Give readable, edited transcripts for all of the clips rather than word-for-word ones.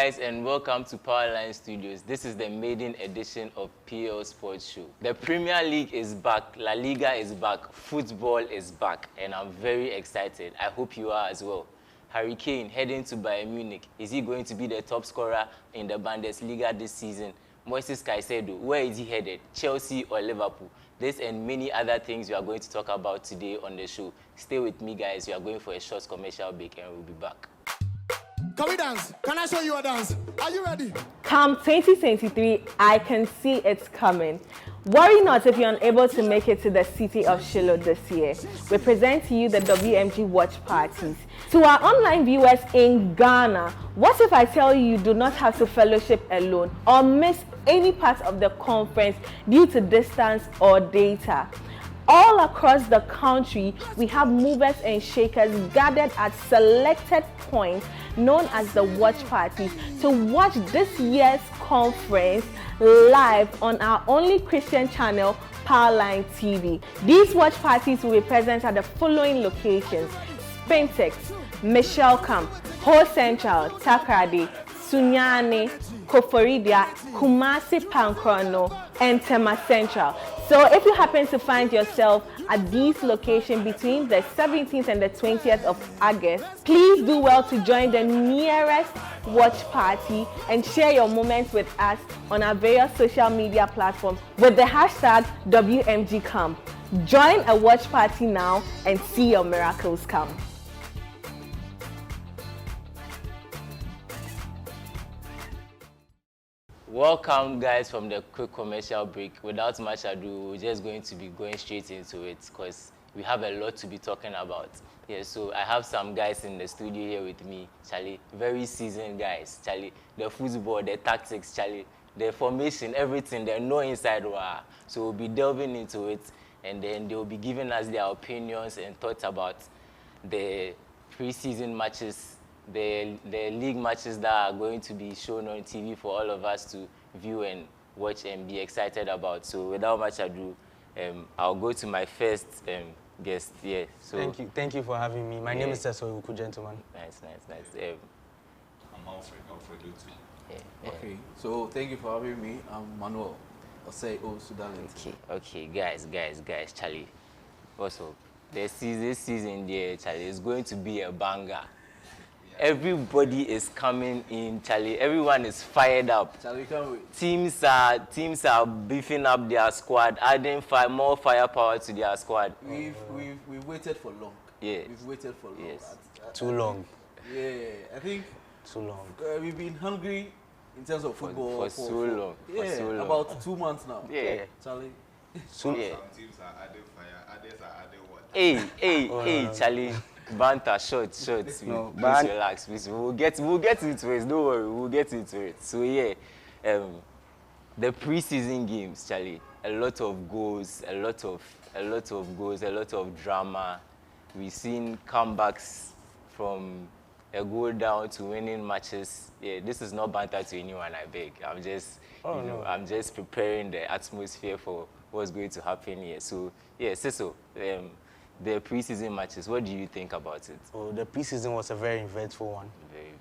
guys, and welcome to Powerline Studios. This is the maiden edition of PL Sports Show. The Premier League is back, La Liga is back, football is back, and I'm very excited. I hope you are as well. Harry Kane heading to Bayern Munich. Is he going to be the top scorer in the Bundesliga this season? Moises Caicedo, where is he headed? Chelsea or Liverpool? This and many other things we are going to talk about today on the show. Stay with me, guys. We are going for a short commercial break, and we'll be back. Can we dance? Can I show you a dance? Are you ready? Come 2023, I can see it's coming. Worry not if you're unable to make it to the city of Shiloh this year. We present to you the WMG watch parties. To our online viewers in Ghana, what if I tell you you do not have to fellowship alone or miss any part of the conference due to distance or data? All across the country, we have movers and shakers gathered at selected points known as the watch parties to watch this year's conference live on our only Christian channel, Powerline TV. These watch parties will be present at the following locations: Spintex, Michelle Camp, Ho Central, Takrady, Sunyani, Koforidia, Kumasi Pankrono, and Tema Central. So if you happen to find yourself at these locations between the 17th and the 20th of August, please do well to join the nearest watch party and share your moments with us on our various social media platforms with the hashtag WMGCamp. Join a watch party now and see your miracles come. Welcome, guys, from the quick commercial break. Without much ado, we're just going to be going straight into it because we have a lot to be talking about. Yeah, so I have some guys in the studio here with me, Charlie. Very seasoned guys, Charlie. The football, the tactics, Charlie. The formation, everything, they know inside. So we'll be delving into it, and then they'll be giving us their opinions and thoughts about the pre-season matches, the league matches that are going to be shown on TV for all of us to view and watch and be excited about. So without much ado, I'll go to my first guest. Yeah. So Thank you for having me. My name is Teso Uku, gentleman. Nice. I'm Alfred Lutu. Yeah. Okay, so thank you for having me. I'm Manuel. I'll say Sudalent. Okay, guys, Charlie. Also, this season there, Charlie, is going to be a banger. Everybody is coming in, Charlie. Everyone is fired up. Charlie, can't wait. Teams are beefing up their squad, adding more firepower to their squad. We've waited for long. Yeah. We've waited for long. Yes. Too long. Yeah, I think Too long. We've been hungry in terms of football for so long. Yeah, For so long. about 2 months now. Yeah. Charlie. Yeah. Some teams are adding fire, others are adding water. Hey, Charlie. Banter, short. No, please relax, please. We'll get into it. Don't worry, we'll get into it. So yeah, the pre-season games, Charlie. A lot of goals, a lot of drama. We've seen comebacks from a goal down to winning matches. Yeah, this is not banter to anyone, I beg. I'm just, I'm just preparing the atmosphere for what's going to happen here. So yeah, Siso, the pre-season matches, what do you think about it? Oh, the preseason was a very eventful one. Very.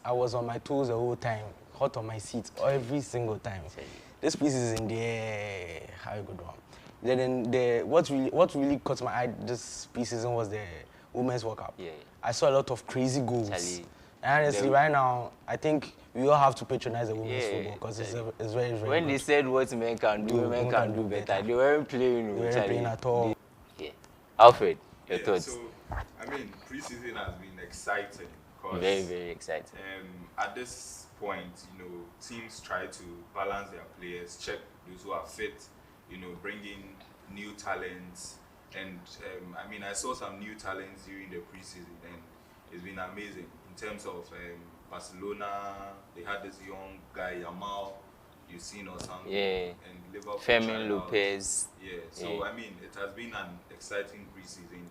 I was on my toes the whole time, hot on my seat every single time. This preseason, how you good one. Then what really caught my eye this preseason was the Women's World Cup. Yeah. I saw a lot of crazy goals. Charlie, and honestly, right now, I think we all have to patronize the women's football because it's very, very when good. they said what men can do, women can do better. They weren't playing. They weren't playing at all. Yeah. Alfred, your thoughts? So, I mean, preseason has been exciting. Very, very exciting. At this point, teams try to balance their players, check those who are fit, bring in new talents. And I mean, I saw some new talents during the preseason, and it's been amazing in terms of Barcelona. They had this young guy Yamal, you've seen or something. Yeah. And Liverpool. Fermin Lopez. Yeah. So I mean, it has been an exciting preseason,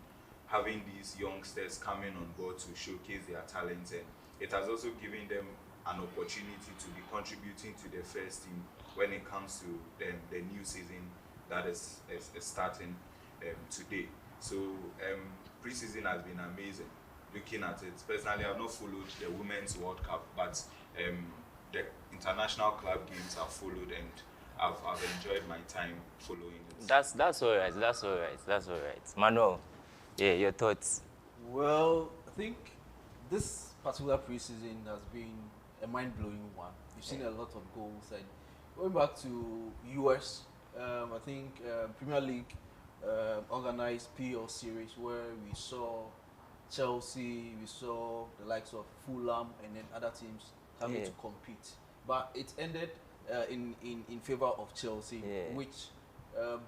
having these youngsters coming on board to showcase their talents, and it has also given them an opportunity to be contributing to the first team when it comes to the new season that is starting today. So preseason has been amazing. looking at it. Personally, I've not followed the Women's World Cup, but the international club games I've followed, and I've enjoyed my time following it. That's all right. That's all right. That's all right. Manuel, yeah, your thoughts. Well, I think this particular preseason has been a mind-blowing one. We've seen a lot of goals, and going back to US, I think Premier League organized PL series where we saw Chelsea, we saw the likes of Fulham, and then other teams coming to compete. But it ended in favor of Chelsea, which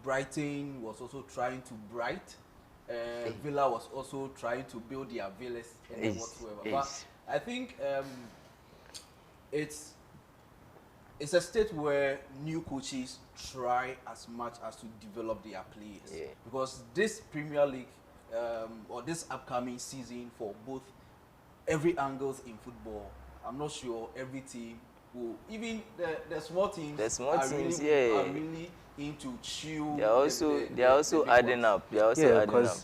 Brighton was also trying to bright. Villa was also trying to build their villas and whatsoever. But I think it's a state where new coaches try as much as to develop their players. Because this Premier League or this upcoming season for both every angles in football, I'm not sure every team will, even the small teams, are really into chew. They're also adding up. They're also adding up.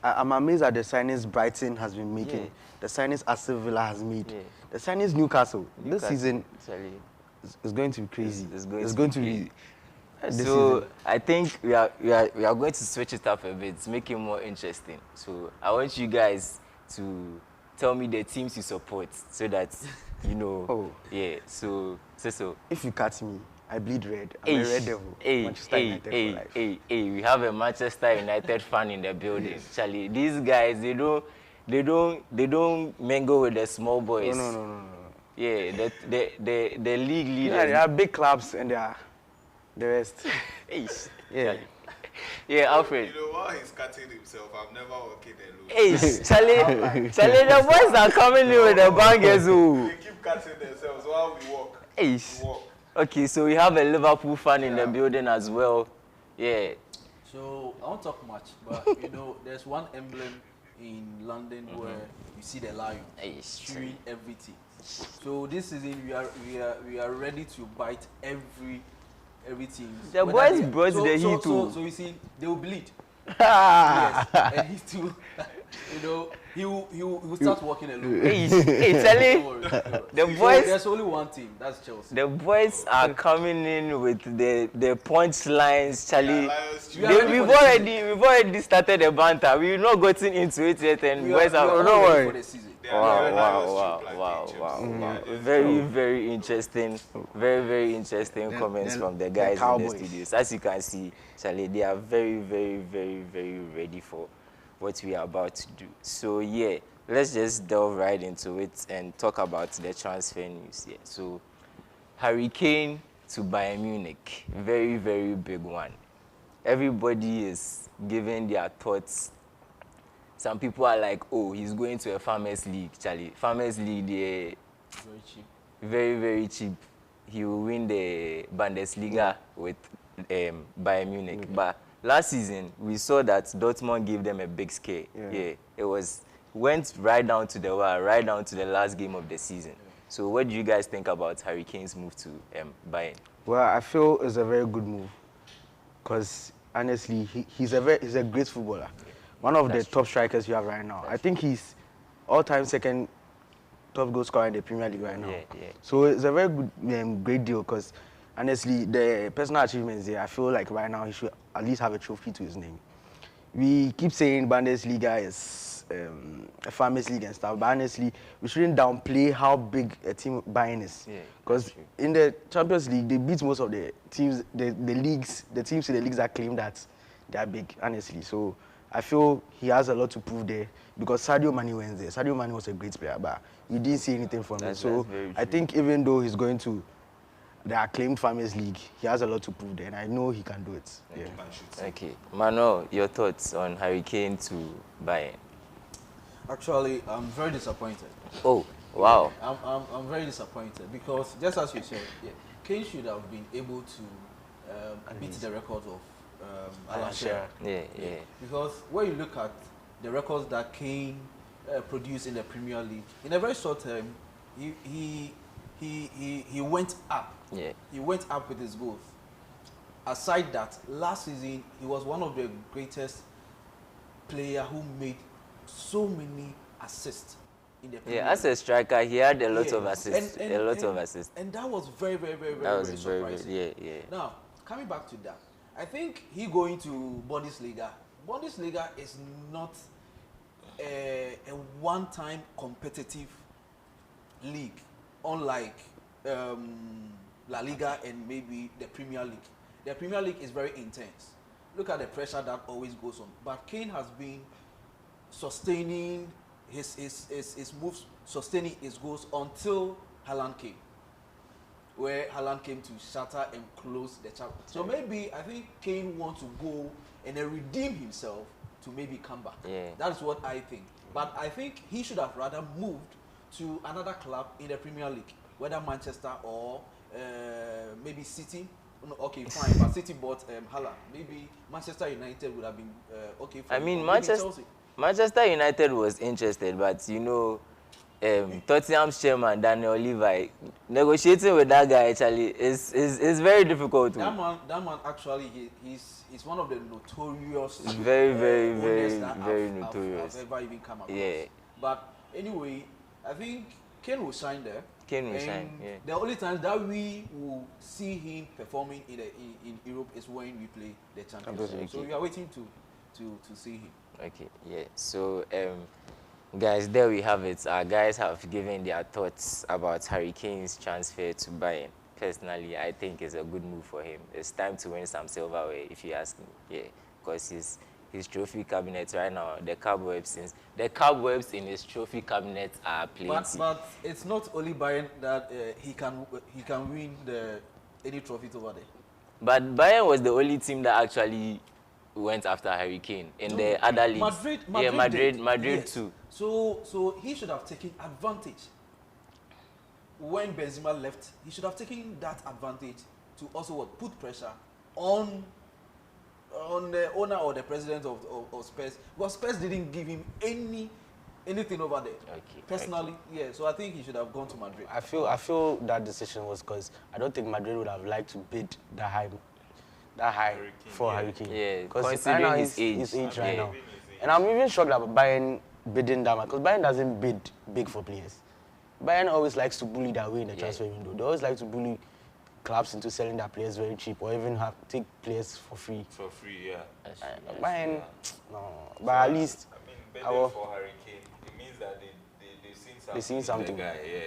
I'm amazed at the signings Brighton has been making, the signings Aston Villa has made, the signings Newcastle. This season is going to be crazy. It's going to be. So I think we are going to switch it up a bit to make it more interesting. So I want you guys to tell me the teams you support so that you know. So. If you catch me, I bleed red. I'm a red devil. Manchester United for life. We have a Manchester United fan in the building. Charlie, these guys they don't mingle with the small boys. No. Yeah, the league leaders. Yeah, there are big clubs and there are the rest. Yeah, Alfred. You know, while he's cutting himself, I'm never walking alone. Charlie, the boys are coming in with the bangers. They keep cutting themselves while we walk. We walk. Okay, so we have a Liverpool fan in the building as well. Yeah. So I won't talk much, but you know, there's one emblem in London where you see the lion chewing everything. So this season we are ready to bite everything. The boys brought the heat too. So you see, they will bleed. Yes, and he too. You know, he will start walking alone. Charlie, the boys. There's only one team. That's Chelsea. The boys are coming in with the punchlines, Charlie. We've already started the banter. We've not gotten into it yet, and boys are. Don't worry. For the season. Wow. Very, very interesting. Very interesting comments from the guys in the studios. As you can see, Charlie, they are very, very, very, very ready for what we are about to do. So yeah, let's just delve right into it and talk about the transfer news here. So Harry Kane to Bayern Munich, very, very big one. Everybody is giving their thoughts. Some people are like, oh, he's going to a Farmers League, Charlie. Farmers League, they're very cheap. Very, very cheap. He will win the Bundesliga with Bayern Munich. But last season, we saw that Dortmund gave them a big scare. It went right down to the wire, right down to the last game of the season. So what do you guys think about Harry Kane's move to Bayern? Well, I feel it's a very good move because honestly, he's a great footballer. One of the top strikers you have right now. I think he's all-time second top goal scorer in the Premier League right now. So it's a very good, great deal because honestly, the personal achievements there, I feel like right now he should at least have a trophy to his name. We keep saying Bundesliga is a Farmers League and stuff, but honestly, we shouldn't downplay how big a team Bayern is. Because in the Champions League, they beat most of the teams, the teams in the leagues that claim that they are big, honestly. So I feel he has a lot to prove there because Sadio Mane went there. Sadio Mane was a great player, but we didn't see anything from him. So I think even though he's going to the acclaimed Farmers League, he has a lot to prove there, and I know he can do it. Okay. Manuel, your thoughts on Harry Kane to Bayern? Actually, I'm very disappointed. Oh, wow. I'm very disappointed because just as you said, Kane should have been able to beat the records of Alan Shearer. Because when you look at the records that Kane produced in the Premier League, in a very short time, he went up. He went up with his goals. Aside that, last season he was one of the greatest players who made so many assists in the Premier Yeah, as League. a striker, he had a lot Yeah. of assists. A lot of assists. And that was very, very, very, That very, was very very, surprising. yeah. Now, coming back to that, I think he going to Bundesliga. Bundesliga is not a one-time competitive league, unlike La Liga and maybe the Premier League. The Premier League is very intense. Look at the pressure that always goes on. But Kane has been sustaining his moves, sustaining his goals until Haaland came, where Haaland came to shatter and close the chapter. So maybe I think Kane wants to go and then redeem himself to maybe come back. Yeah. That's what I think. But I think he should have rather moved to another club in the Premier League, whether Manchester or maybe City. No, okay, fine, but City bought Haaland. Maybe Manchester United would have been okay for I him, mean, or maybe Chelsea. Manchester United was interested, but you know, Tottenham's chairman Daniel Levy negotiating with that guy actually is very difficult. That man actually he's one of the notorious Very, very, owners very, that very I've notorious. ever even come across. Yeah. But anyway, I think Kane will shine there. Kane will And shine, yeah. The only time that we will see him performing in Europe is when we play the Champions League. So we are waiting to see him. Okay, yeah. So, guys, there we have it. Our guys have given their thoughts about Harry Kane's transfer to Bayern. Personally, I think it's a good move for him. It's time to win some silverware, if you ask me. Yeah, because his trophy cabinet right now, the cobwebs in his trophy cabinet are plenty. But it's not only Bayern that he can win any trophies over there. But Bayern was the only team that actually went after Harry Kane in the other leagues. Madrid yes. too. So he should have taken advantage. When Benzema left, he should have taken that advantage to also put pressure on the owner or the president of Spurs. Because Spurs didn't give him anything over there. Okay. Personally, yeah. So I think he should have gone to Madrid. I feel that decision was because I don't think Madrid would have liked to bid that high for Harry Kane. Yeah, because considering right now his age. his age right Yeah. now. And I'm even shocked about Bayern bidding that much, because Bayern doesn't bid big for players. Bayern always likes to bully their way in the transfer window. They always like to bully clubs into selling their players very cheap, or even take players for free. For free, yeah. Bayern, no. But at least, I mean, bidding for Harry Kane, it means that they've seen something. They've seen something. in the guy, yeah.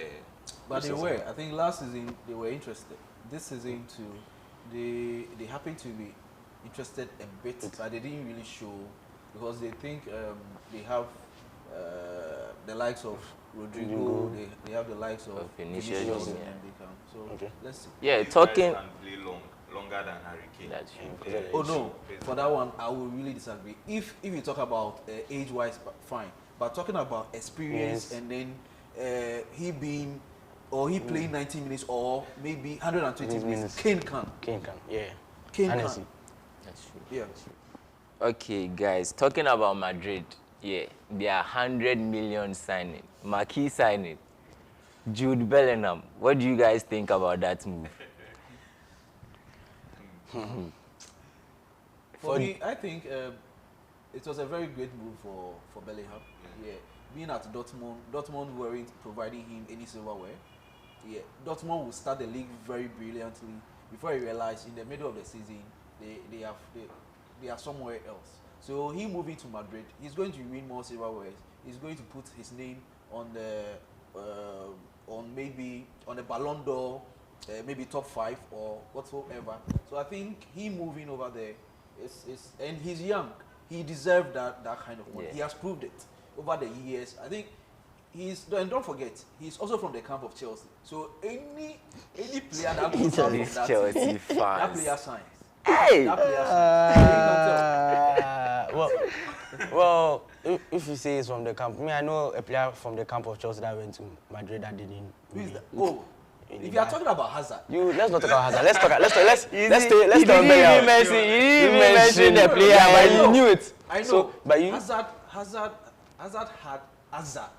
But they were. I think last season they were interested. This season too, they happened to be interested a bit, but they didn't really show, because they think they have the likes of Rodrigo, they have the likes of Vinicius, and yeah. they can. So let's see. Yeah, These talking. guys can play longer than Harry Kane. That's true. Yeah, Oh no, for that one I will really disagree. If you talk about age-wise, fine, but talking about experience, and then he playing 90 minutes or maybe 120 minutes, Kane can. Kane can, yeah. Kane Honestly. That's true. Yeah. Okay, guys, talking about Madrid, yeah, their 100 million signing, marquee signing, Jude Bellingham. What do you guys think about that move? For me, I think it was a very great move for Bellingham. Yeah. Being at Dortmund weren't providing him any silverware. Yeah, Dortmund will start the league very brilliantly before he realized in the middle of the season they are somewhere else. So he moving to Madrid, he's going to win more silverware. He's going to put his name on the Ballon d'Or, maybe top 5 or whatsoever. So I think he moving over there is and he's young. He deserved that kind of money. Yeah. He has proved it over the years. I think and don't forget, he's also from the camp of Chelsea. So any player that comes out These from that Chelsea team, that fans. player signs. Hey! That player signs. Well, if you say it's from the camp, I know a player from the camp of Chelsea that went to Madrid that didn't. Who is that? Oh, if you are talking about Hazard, Let's not talk about Hazard. Let's talk You didn't even mention the player, Yeah, but I you know. knew it. I know. So, but you- Hazard had Hazard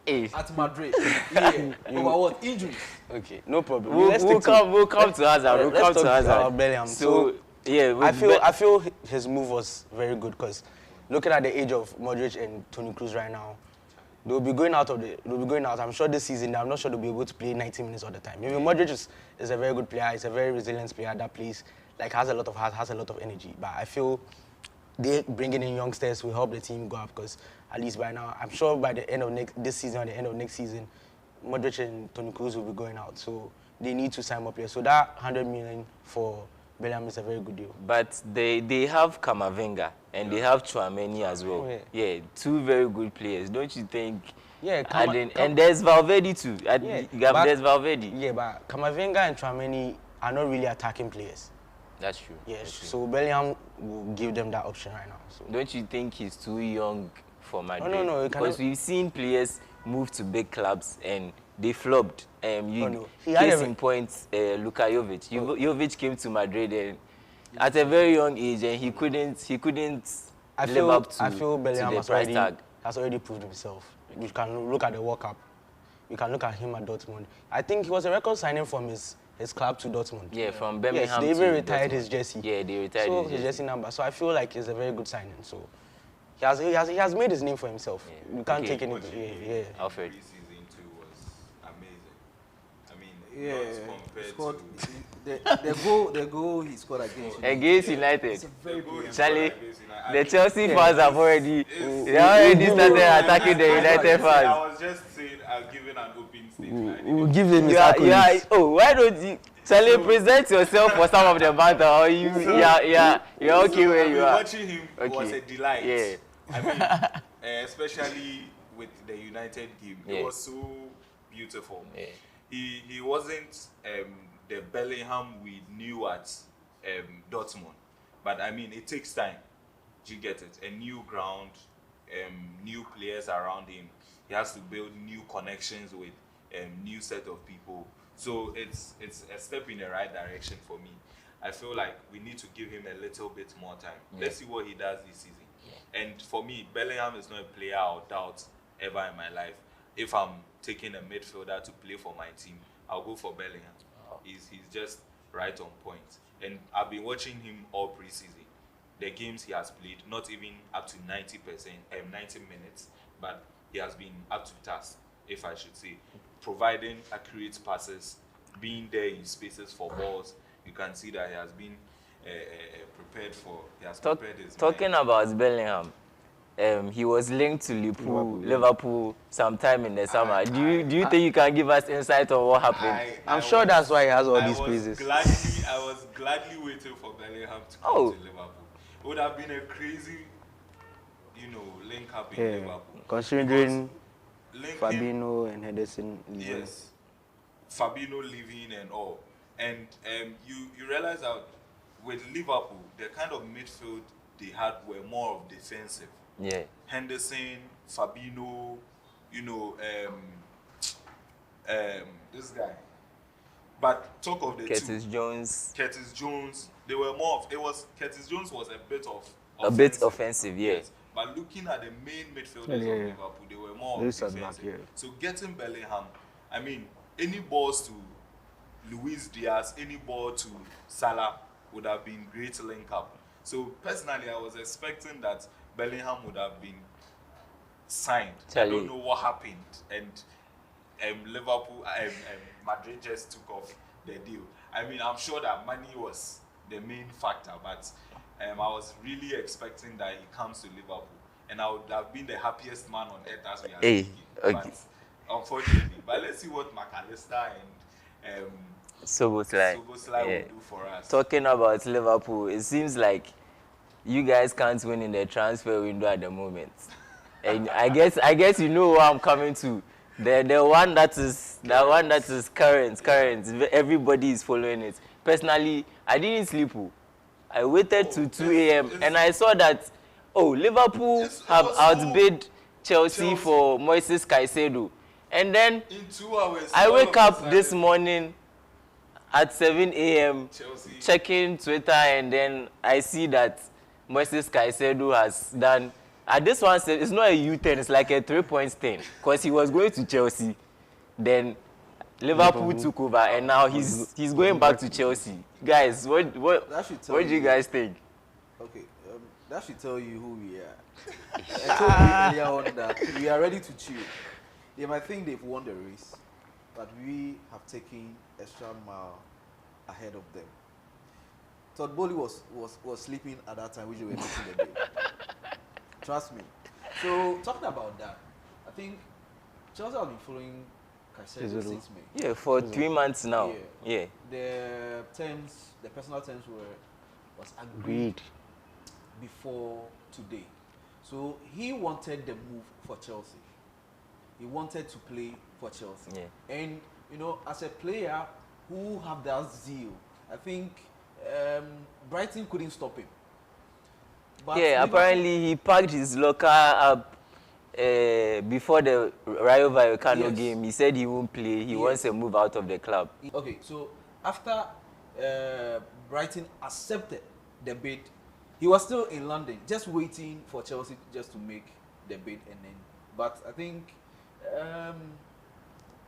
Hey. at Madrid. Yeah. Over what? Injuries. Okay, no problem. We'll stick to- come to Hazard. We'll Let's come to talk Hazard. about Bellingham. So yeah, I feel his move was very good, because looking at the age of Modric and Toni Kroos right now, they'll be going out. I'm sure this season, I'm not sure they'll be able to play 90 minutes all the time. Even Modric is a very good player. He's a very resilient player that plays, like, has a lot of heart, has a lot of energy. But I feel they bringing in youngsters will help the team go up, because at least by now, I'm sure by the end of this season or the end of next season, Modric and Toni Kroos will be going out. So they need to sign more players. So that 100 million for Bellingham is a very good deal. But they have Kamavinga and they have Tchouaméni as well. Oh, yeah, two very good players. Don't you think? Yeah, and there's Valverde too. There's Valverde. Yeah, but Kamavinga and Tchouaméni are not really attacking players. That's true. Yes, That's true. so Bellingham will give them that option right now. So. Don't you think he's too young for Madrid? No. Because we've seen players move to big clubs and they flopped. Case in point, Luka Jovic. Jovic came to Madrid and at a very young age, and he couldn't live up to, I feel Bellingham to the price tag. has already proved himself. You can look at the World Cup. You can look at him at Dortmund. I think he was a record signing from his club to Dortmund. Yeah, from Birmingham. Yes, they even retired Dortmund. his jersey. Yeah, they retired his jersey number. So I feel like it's a very good signing. So he has made his name for himself. Yeah. You can't take anything. Yeah. Alfred. Season 2 was amazing. I mean, Yeah, not compared scored, to the goal he scored against United. It's a very brilliant. Charlie, the Chelsea fans have already started attacking the United I fans. was just saying, I'm giving an open statement. We'll give them his accolades. Oh, why don't you, Charlie, present yourself for some of the banter? Or you're okay where you are. Watching him was a delight. Yeah. I mean, especially with the United game, it was so beautiful. Yeah. He wasn't the Bellingham we knew at Dortmund, but I mean, it takes time. Do you get it? A new ground, new players around him. He has to build new connections with new set of people. So it's a step in the right direction for me. I feel like we need to give him a little bit more time. Let's see what he does this season. And for me, Bellingham is not a player I'll doubt ever in my life. If I'm taking a midfielder to play for my team, I'll go for Bellingham. He's just right on point. And I've been watching him all preseason. The games he has played, not even up to 90 minutes, but he has been up to task, if I should say, providing accurate passes, being there in spaces for balls. You can see that he has been prepared for. He has prepared his Talking mind. about Bellingham, he was linked to Liverpool sometime in the summer. Do you think you can give us insight on what happened? I'm sure that's why he has all these praises. I was gladly waiting for Bellingham to come to Liverpool. It would have been a crazy, link up in Liverpool. Considering Fabinho and Henderson. Yes, Fabinho leaving and all, and you realize that with Liverpool, the kind of midfield they had were more of defensive. Yeah. Henderson, Fabinho, this guy. But talk of the Curtis Jones. Curtis Jones, they were more of, Curtis Jones was a bit offensive, yes. But looking at the main midfielders of Liverpool, they were more defensive. So getting Bellingham, I mean, any balls to Luis Diaz, any ball to Salah would have been great link up. So personally, I was expecting that Bellingham would have been signed. I don't know what happened, and Liverpool, Madrid just took off the deal. I mean, I'm sure that money was the main factor, but I was really expecting that he comes to Liverpool, and I would have been the happiest man on earth as we are speaking. Okay. But unfortunately, but let's see what McAllister and Soboslai will do for us. Talking about Liverpool, it seems like you guys can't win in the transfer window at the moment. And I guess you know where I'm coming to. The one that is current. Everybody is following it. Personally, I didn't sleep. I waited to 2 a.m. and I saw that Liverpool have outbid Chelsea for Moises Caicedo. And then in 2 hours, I wake up this morning at 7 a.m. Chelsea. checking Twitter, and then I see that Moises Caicedo has done. This one said it's not a U-turn, it's like a 3-point thing, because he was going to Chelsea, then Liverpool took over, and now he's going back to Chelsea. Guys, what do you guys think? Okay, That should tell you who we are. I told you earlier on that we are ready to chew. They might think they've won the race, but we have taken extra mile ahead of them. Todd Bowley was sleeping at that time, which we were making the game. Trust me. So talking about that, I think Chelsea have been following Caicedo since May. Yeah, for 3 months now. Yeah. The personal terms was agreed before today. So he wanted the move for Chelsea. He wanted to play for Chelsea. Yeah. And you know, as a player who have that zeal, I think Brighton couldn't stop him. But yeah, apparently he packed his locker up before the Rayo Vallecano game. He said he won't play. He wants to move out of the club. Okay, so after Brighton accepted the bid, he was still in London, just waiting for Chelsea just to make the bid, and then. But I think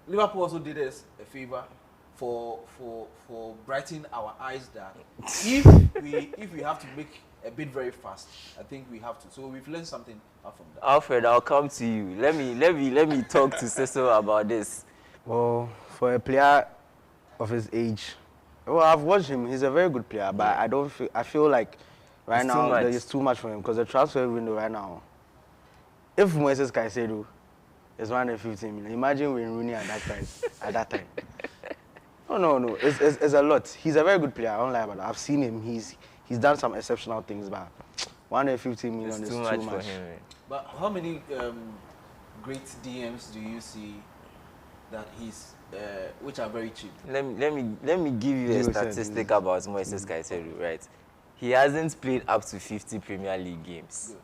Liverpool also did us a favor for brightening our eyes that if we have to make a bid very fast, I think we have to. So we've learned something out from that. Alfred, I'll come to you. Let me talk to Cecil about this. Well, for a player of his age, well, I've watched him. He's a very good player, but I feel like right now there is too much for him because the transfer window right now. If Moises Caicedo is 115 million, imagine when Rooney at that price at that time. No, it's a lot. He's a very good player. I don't lie about that. I've seen him. He's done some exceptional things, but 115 million is too much for him. But how many great DMs do you see that he's which are very cheap? Let me give you a statistic about Moises Caicedo, right? He hasn't played up to 50 Premier League games. Good.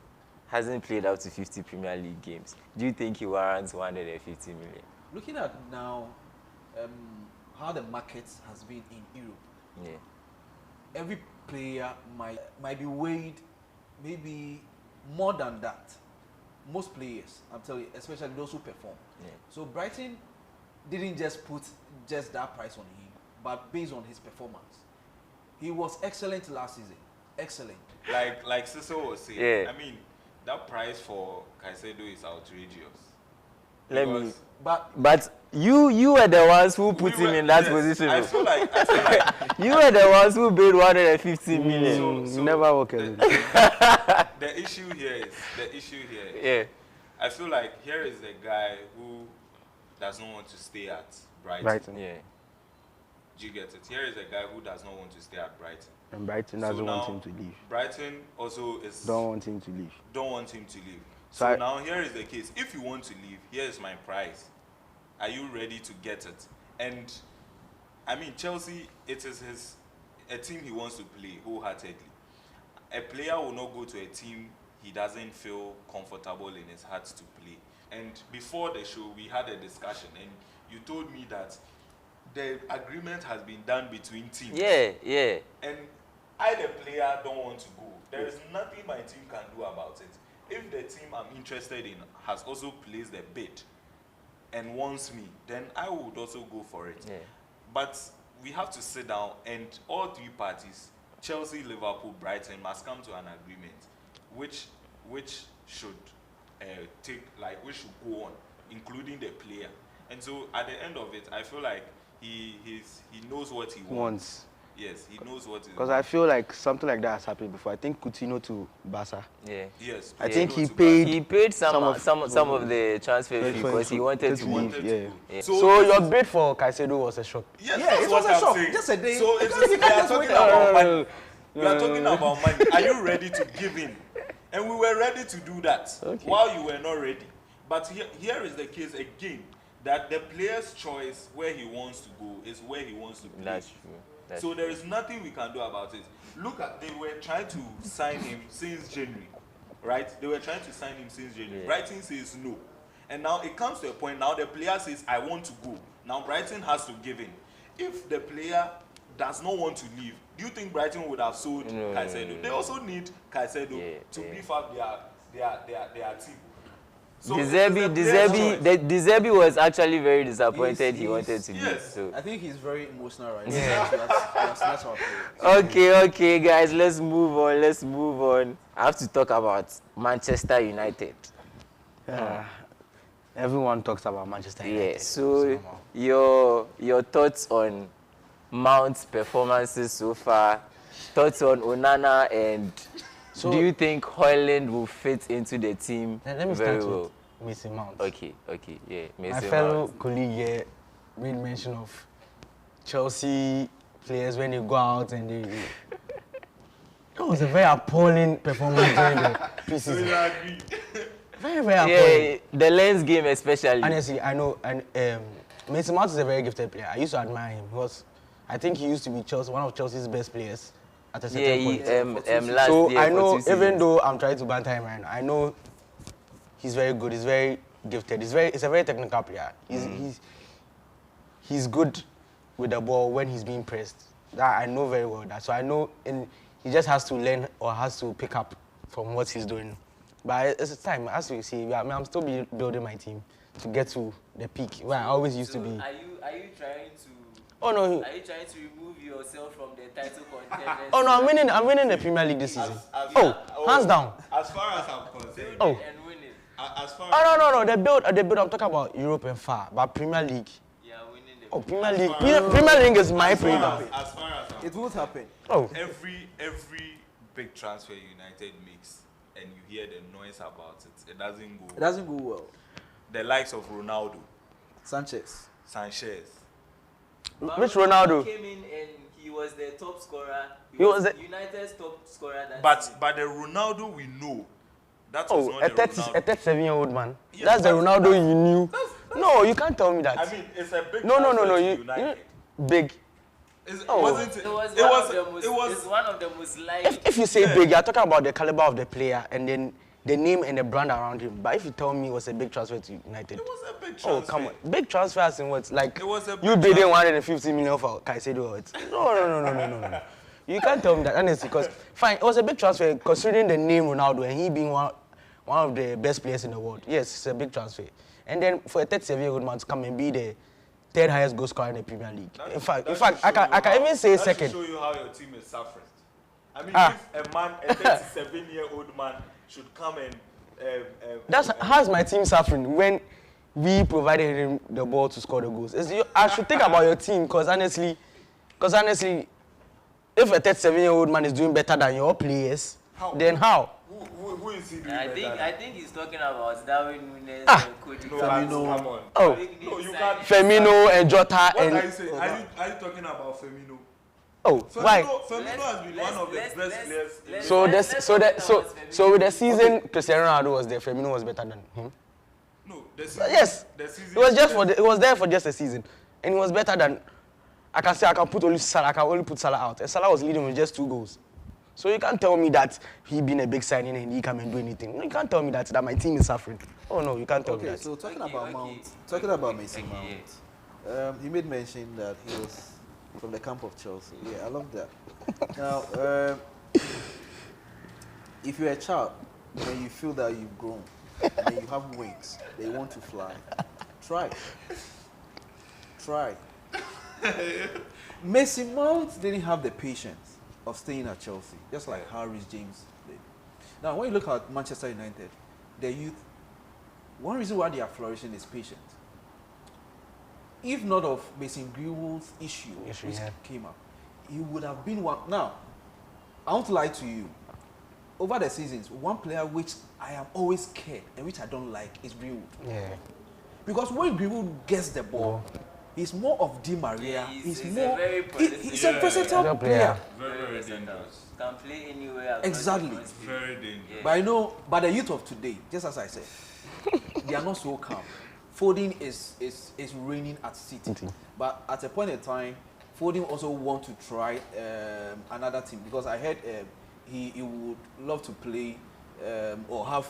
Hasn't played up to 50 Premier League games. Do you think he warrants 150 million? Looking at now how the market has been in Europe, every player might be weighed maybe more than that. Most players, I'm telling you, especially those who perform. So Brighton didn't just put just that price on him, but based on his performance. He was excellent last season. Excellent. Like Cecil was saying, I mean, that price for Caicedo is outrageous. But you were the ones who put him in that position. I feel like you were the ones who paid 150 million. So never work alone. The issue here is I feel like here is a guy who does not want to stay at Brighton. Yeah. Do you get it? Here is a guy who does not want to stay at Brighton. And Brighton doesn't want him to leave. Brighton also don't want him to leave. Don't want him to leave. So now here is the case. If you want to leave, here is my price. Are you ready to get it? And I mean, Chelsea, it is a team he wants to play wholeheartedly. A player will not go to a team he doesn't feel comfortable in his heart to play. And before the show, we had a discussion, and you told me that the agreement has been done between teams. Yeah. And I, the player, don't want to go. There is nothing my team can do about it. If the team I'm interested in has also placed a bid and wants me, then I would also go for it. Yeah. But we have to sit down, and all three parties, Chelsea, Liverpool, Brighton, must come to an agreement, which should which should go on, including the player. And so at the end of it, I feel like he knows what he wants. Yes, he knows what he wants. Because I feel like something like that has happened before. I think Coutinho to Barca. Yeah. Yes. I think he paid some of the transfer fee because he wanted to leave. Yeah. So your bid for Caicedo was a shock. Yes, it was a shock. Just a day. So we are talking about money. We are talking about money. Are you ready to give in? And we were ready to do that while you were not ready. But here is the case again, that the player's choice where he wants to go is where he wants to play. That's true. So there is nothing we can do about it. Look at, they were trying to sign him since January, right? They were trying to sign him since January. Yeah. Brighton says no. And now it comes to a point, now the player says, I want to go. Now Brighton has to give in. If the player does not want to leave, do you think Brighton would have sold Caicedo? They also need Caicedo to beef up their team. So Deserbi was actually very disappointed. He wanted to leave. yes. So. I think he's very emotional right now. That's our player. Okay, guys, let's move on. I have to talk about Manchester United. Everyone talks about Manchester United. Yeah, so your thoughts on Mount's performances so far, thoughts on Onana, and do you think Højlund will fit into the team Let me very start well? with Mason Mount. Okay, yeah. My Mason fellow Mount. colleague here made mention of Chelsea players when they go out and they. That was a very appalling performance during the preseason. Very appalling. Yeah, the Lens game especially. Honestly, I know, and Mason Mount is a very gifted player. I used to admire him. I think he used to be one of Chelsea's best players at a certain point. Last So year I for know, 2 seasons. even though I'm trying to banter him right now, I know he's very good. He's very gifted. He's a very technical player. He's good with the ball when he's being pressed. That I know very well. That so I know, he just has to learn or has to pick up from what he's doing. But it's time, as you see, I'm still building my team to get to the peak where I always used to be. Are you trying to? Oh no. Are you trying to remove yourself from the title contenders? Oh no, I'm winning the Premier League this season. Hands down. As far as I'm concerned. Oh. And winning. As far Oh no, the build. I'm talking about Europe and far, but Premier League. Yeah, winning the. Oh, Premier League. Premier League is my favorite. as far as I'm It will happen. Oh, every big transfer United makes and you hear the noise about it, it doesn't go well. The likes of Ronaldo, Sanchez. But which Ronaldo? came in and he was the top scorer. He was the- United's top scorer that but season. the Ronaldo we know, that was Oh, not the a Ronaldo. 37-year-old man. Yeah, That's the but- Ronaldo you knew. No, you can't tell me that. I mean, it's a big No. transfer to You United. big. Wasn't It was it one of the most liked. If you say big, you're talking about the caliber of the player and then the name and the brand around him. But if you tell me it was a big transfer to United, It was a big transfer. oh come on, big transfers in what? Like It was a you big bidding transfer. 150 million for Caicedo or what? No. You can't tell me that honestly, because fine, it was a big transfer considering the name Ronaldo and he being one of the best players in the world. Yes, it's a big transfer. And then for a 37-year-old man to come and be the third highest goal scorer in the Premier League. In fact, I can even say second. That should show you how your team is suffering. I mean, Ah. if a 37-year-old man should come and How's my team suffering when we provided him the ball to score the goals? I should think about your team because honestly, if a 37-year-old man is doing better than your players, then how? who is he doing I better think he's talking about Darwin Núñez Ah. and Cody. than? Firmino. Come on. Oh, No, you can't. Firmino and Jota What and are you saying? Are you talking about Firmino? why? Firmino has been one of the best players. So with the season Cristiano Ronaldo was there, Firmino was better than him. No, the season, Yes, the season it was there for just a season, and he was better than. I can put only Salah out, and Salah was leading with just 2 goals. So you can't tell me that he been a big signing and he come and do anything. No, you can't tell me that my team is suffering. Oh no, you can't tell me Okay, that. so talking Okay, about okay. Mount, talking about Mason Okay, Mount, he made mention that he was from the camp of Chelsea. Yeah, I love that. Now, if you're a child and you feel that you've grown and you have wings, that you want to fly, try. Mason Mount didn't have the patience of staying at Chelsea, just like Harris James did. Now, when you look at Manchester United, their youth, one reason why they are flourishing is patience. If not of Mason Greenwood's issue which yeah. came up, he would have been one. Now, I won't lie to you. Over the seasons, one player which I am always scared and which I don't like is Greenwood. Yeah. Because when Greenwood gets the ball, he's more of Di Maria. Yeah, he's a more. very He's a versatile Yeah. player. Very dangerous. Can play anywhere. across Exactly. the country. Very dangerous. But I know, but the youth of today, just as I said, they are not so calm. Foden is reigning at City. But at a point in time, Foden also want to try another team because I heard he would love to play or have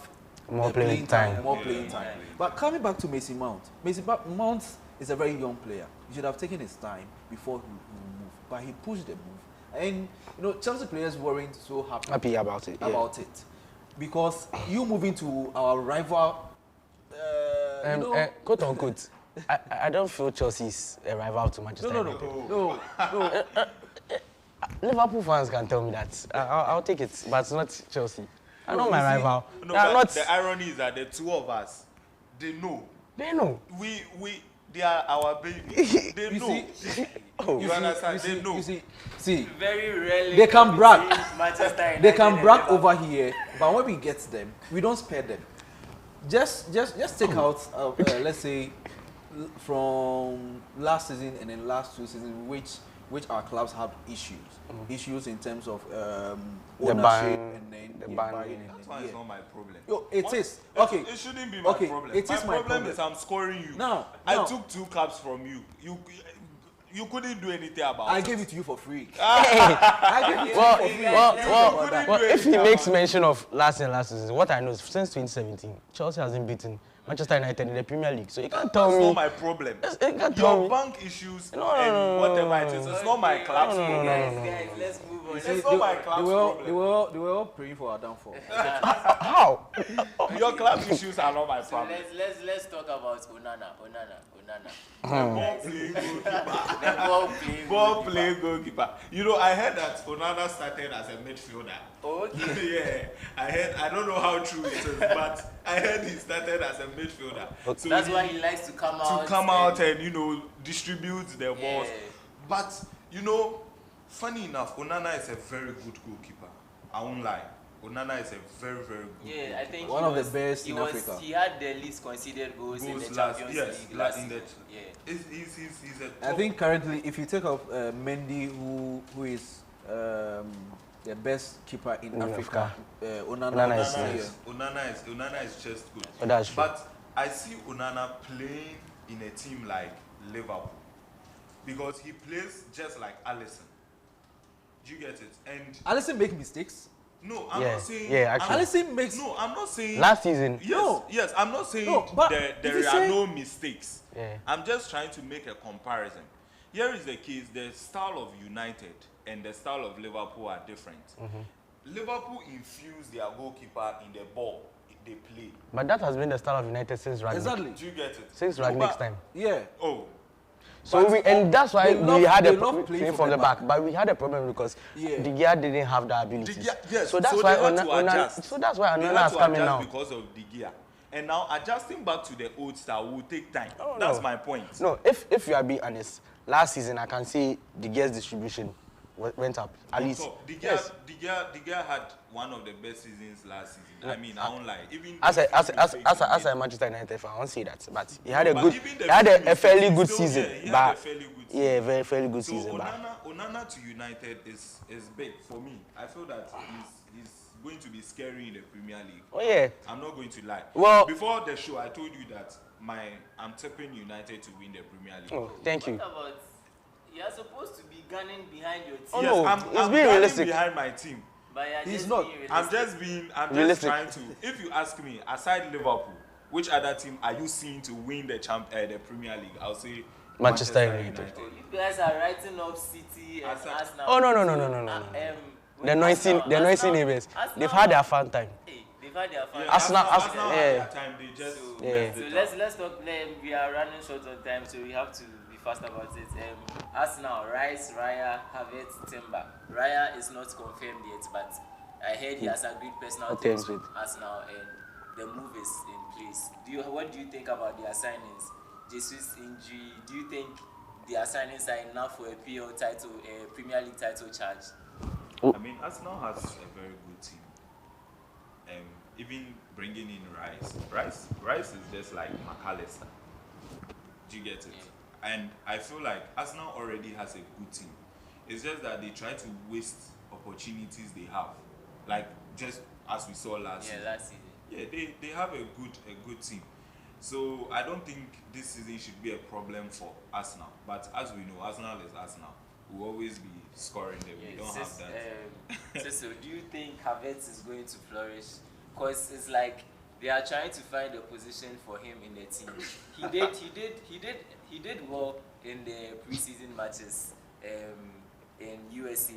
More playing time. More playing time. But coming back to Mason Mount, Mount is a very young player. He should have taken his time before he moved. But he pushed the move. And Chelsea players weren't so happy About it. Yeah. about it because you moving to our rival you know, quote unquote, I don't feel Chelsea's a rival to Manchester United. no. Liverpool fans can tell me that. I'll take it, but it's not Chelsea. I'm not my You see, rival. No, They are but not. the irony is that the two of us, they know. They know. They are our baby. They You know. see, You understand? They know. You see, Very rarely. they can brag. Manchester United They can and brag Liverpool. over here, but when we get them, we don't spare them. Just take out, let's say, from last season and then last 2 seasons, which our clubs have issues in terms of ownership ban, and then the yeah, ban, buying yeah. and That's then, why yeah. it's not my problem. Yo, it What? is. Okay. It shouldn't be my Okay, problem. it is my problem problem. is I'm scoring you. Now, I now. took 2 caps from you. You couldn't do anything about I it. gave it to you for free. I gave it to you for free. Well, if he makes mention of last season, what I know is since 2017, Chelsea hasn't beaten Manchester United in the Premier League. So you can't tell That's me. not my problem. You can't tell Your me. bank issues No, and whatever it is, it's not my club's problem. Guys, let's move on. It's not my club's problem. They were all praying for our downfall. How? Your club issues are not my So problem. let's talk about Onana. Ball playing goalkeeper. The ball playing. Ball playing goalkeeper. You know, I heard that Onana started as a midfielder. Okay. Yeah, I heard. I don't know how true it is, but I heard he started as a midfielder. So That's why he likes to come out. and distribute the balls. Yeah. But you know, funny enough, Onana is a very good goalkeeper. I won't lie. Onana is a very, very good Yeah, goalkeeper. I think One of the best in Africa. He had the least conceded goals in the Goals Champions yes, League last in the, season. Yeah. he's a I top. think currently, if you take off Mendy, who is the best keeper in Africa, Onana is here. Onana is just good. Oh, that's true. But I see Onana playing in a team like Liverpool because he plays just like Alisson. Do you get it? And Alisson make mistakes. no, I'm Yeah, not saying. yeah, actually. Alisson makes. No, I'm not saying. Last season. Yes, No. yes, I'm not saying No, but there if you are say- no mistakes. Yeah. I'm just trying to make a comparison. Here is the case: the style of United and the style of Liverpool are different. Liverpool infuse their goalkeeper in the ball they play. But that has been the style of United since Ragnick. Exactly. Do you get it? Since No, Ragnick's but- time. Yeah. Oh, So and that's why they love- we had they a love playing from the back. But we had a problem because Yeah. De Gea didn't have the abilities. yes. So that's so why they had to Onana. adjust. So that's why They Onana had is to coming adjust now. because of De Gea. And now adjusting back to the old style will take time. Oh, That's no. my point. No, if you are being honest, last season I can say De Gea's distribution went up at On least. top. De Yes. Gea had one of the best seasons last season. I mean, I won't lie. Even As the few mistakes he a made. Manchester United fan, I won't say that, but he had a But good, even the he had few a mistakes, fairly he good still- season. yeah, he had But a fairly good yeah, fairly good So season. But Onana to United is big for me. I feel that he's going to be scary in the Premier League. oh yeah, I'm not going to lie. Well- before the show, I told you that I'm tipping United to win the Premier League. oh, thank you. What about you're supposed to be gunning behind your team, Oh, Yes, no, I'm he's being being realistic. behind my team. but you're He's just not. being I'm realistic. just Realistic. trying to. If you ask me, aside Liverpool, which other team are you seeing to win the Premier League? I'll say Manchester United. Oh, you guys are writing up City and Arsenal. Arsenal. Oh, no. The noisy Arsenal- neighbors. Arsenal- They've had their fun time. Hey, they've had their fun. Yeah, Arsenal- Arsenal yeah. at that time they just So, messed so it let's up. let's talk. We are running short on time, so we have to be fast about it. Arsenal, Rice, Raya, Havertz, Timber. Raya is not confirmed yet, but I heard he has agreed personal What terms terms with Arsenal, and the move is in place. What do you think about their signings? Jesus' injury. Do you think their signings are enough for a PL title, a Premier League title charge? I mean, Arsenal has a very good team. Even bringing in Rice is just like McAllister. Do you get it? And I feel like Arsenal already has a good team. It's just that they try to waste opportunities they have, like just as we saw last season. Last season. Yeah, they have a good team. So I don't think this season should be a problem for Arsenal. But as we know, Arsenal is Arsenal. We'll always be scoring them. We don't have that. So do you think Havertz is going to flourish? Because it's like they are trying to find a position for him in the team. He did well in the preseason matches in USC,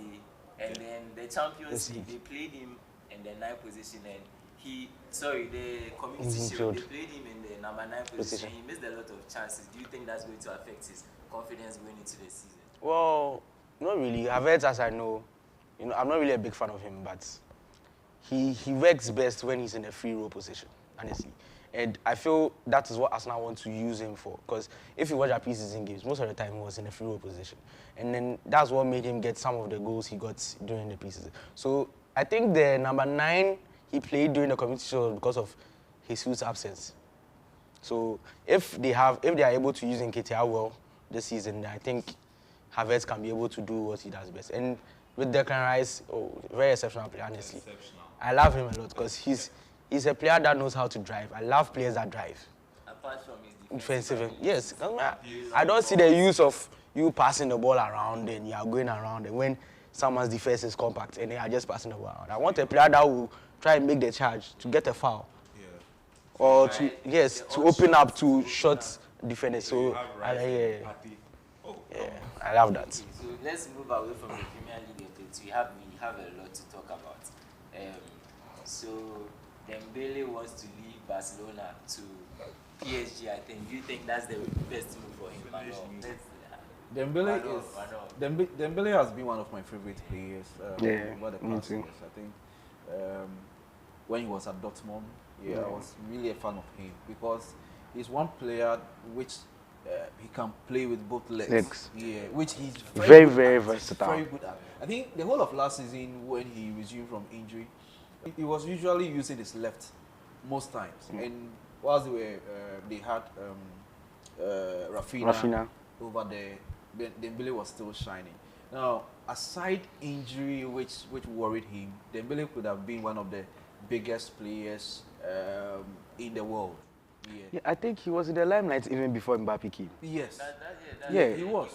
and then the Champions League they played him in the 9th position, and the community Mhm, shield, they shield. played him in the number 9 position. He missed a lot of chances. Do you think that's going to affect his confidence going into the season? Well, not really. Havertz, as I know, I'm not really a big fan of him, but he works best when he's in a free role position, honestly. And I feel that is what Arsenal want to use him for. Because if you watch our preseason games, most of the time he was in a free role position. And then that's what made him get some of the goals he got during the preseason. So I think the number 9 he played during the community shield because of Jesus' absence. So if they are able to use Nketiah well this season, then I think Havertz can be able to do what he does best. And with Declan Rice, very exceptional player, honestly. Exceptional. I love him a lot because he's a player that knows how to drive. I love players that drive. Apart from his Defensive, yes. I don't see the use of you passing the ball around and you are going around and when someone's defense is compact and they are just passing the ball around. I want a player that will try and make the charge to get a foul. Yeah. Or to open up to short defenders. You So have I Rice, Partey. Oh, I love that. So let's move away from the Premier League a bit. We have a lot to talk about. So Dembele wants to leave Barcelona to PSG. I think. Do you think that's the best move for him? Dembele has been one of my favorite players over the me past too. years. I think when he was at Dortmund, I was really a fan of him because he's one player which he can play with both legs. Yeah, which he's Very, good very at. versatile. Very good at. I think the whole of last season when he resumed from injury, he was usually using his left most times. And whilst they had Rafinha over there, Dembele was still shining. Now, aside injury, which worried him, Dembele could have been one of the biggest players in the world. Yeah, I think he was in the limelight even before Mbappe came. Yes. Yeah, He was.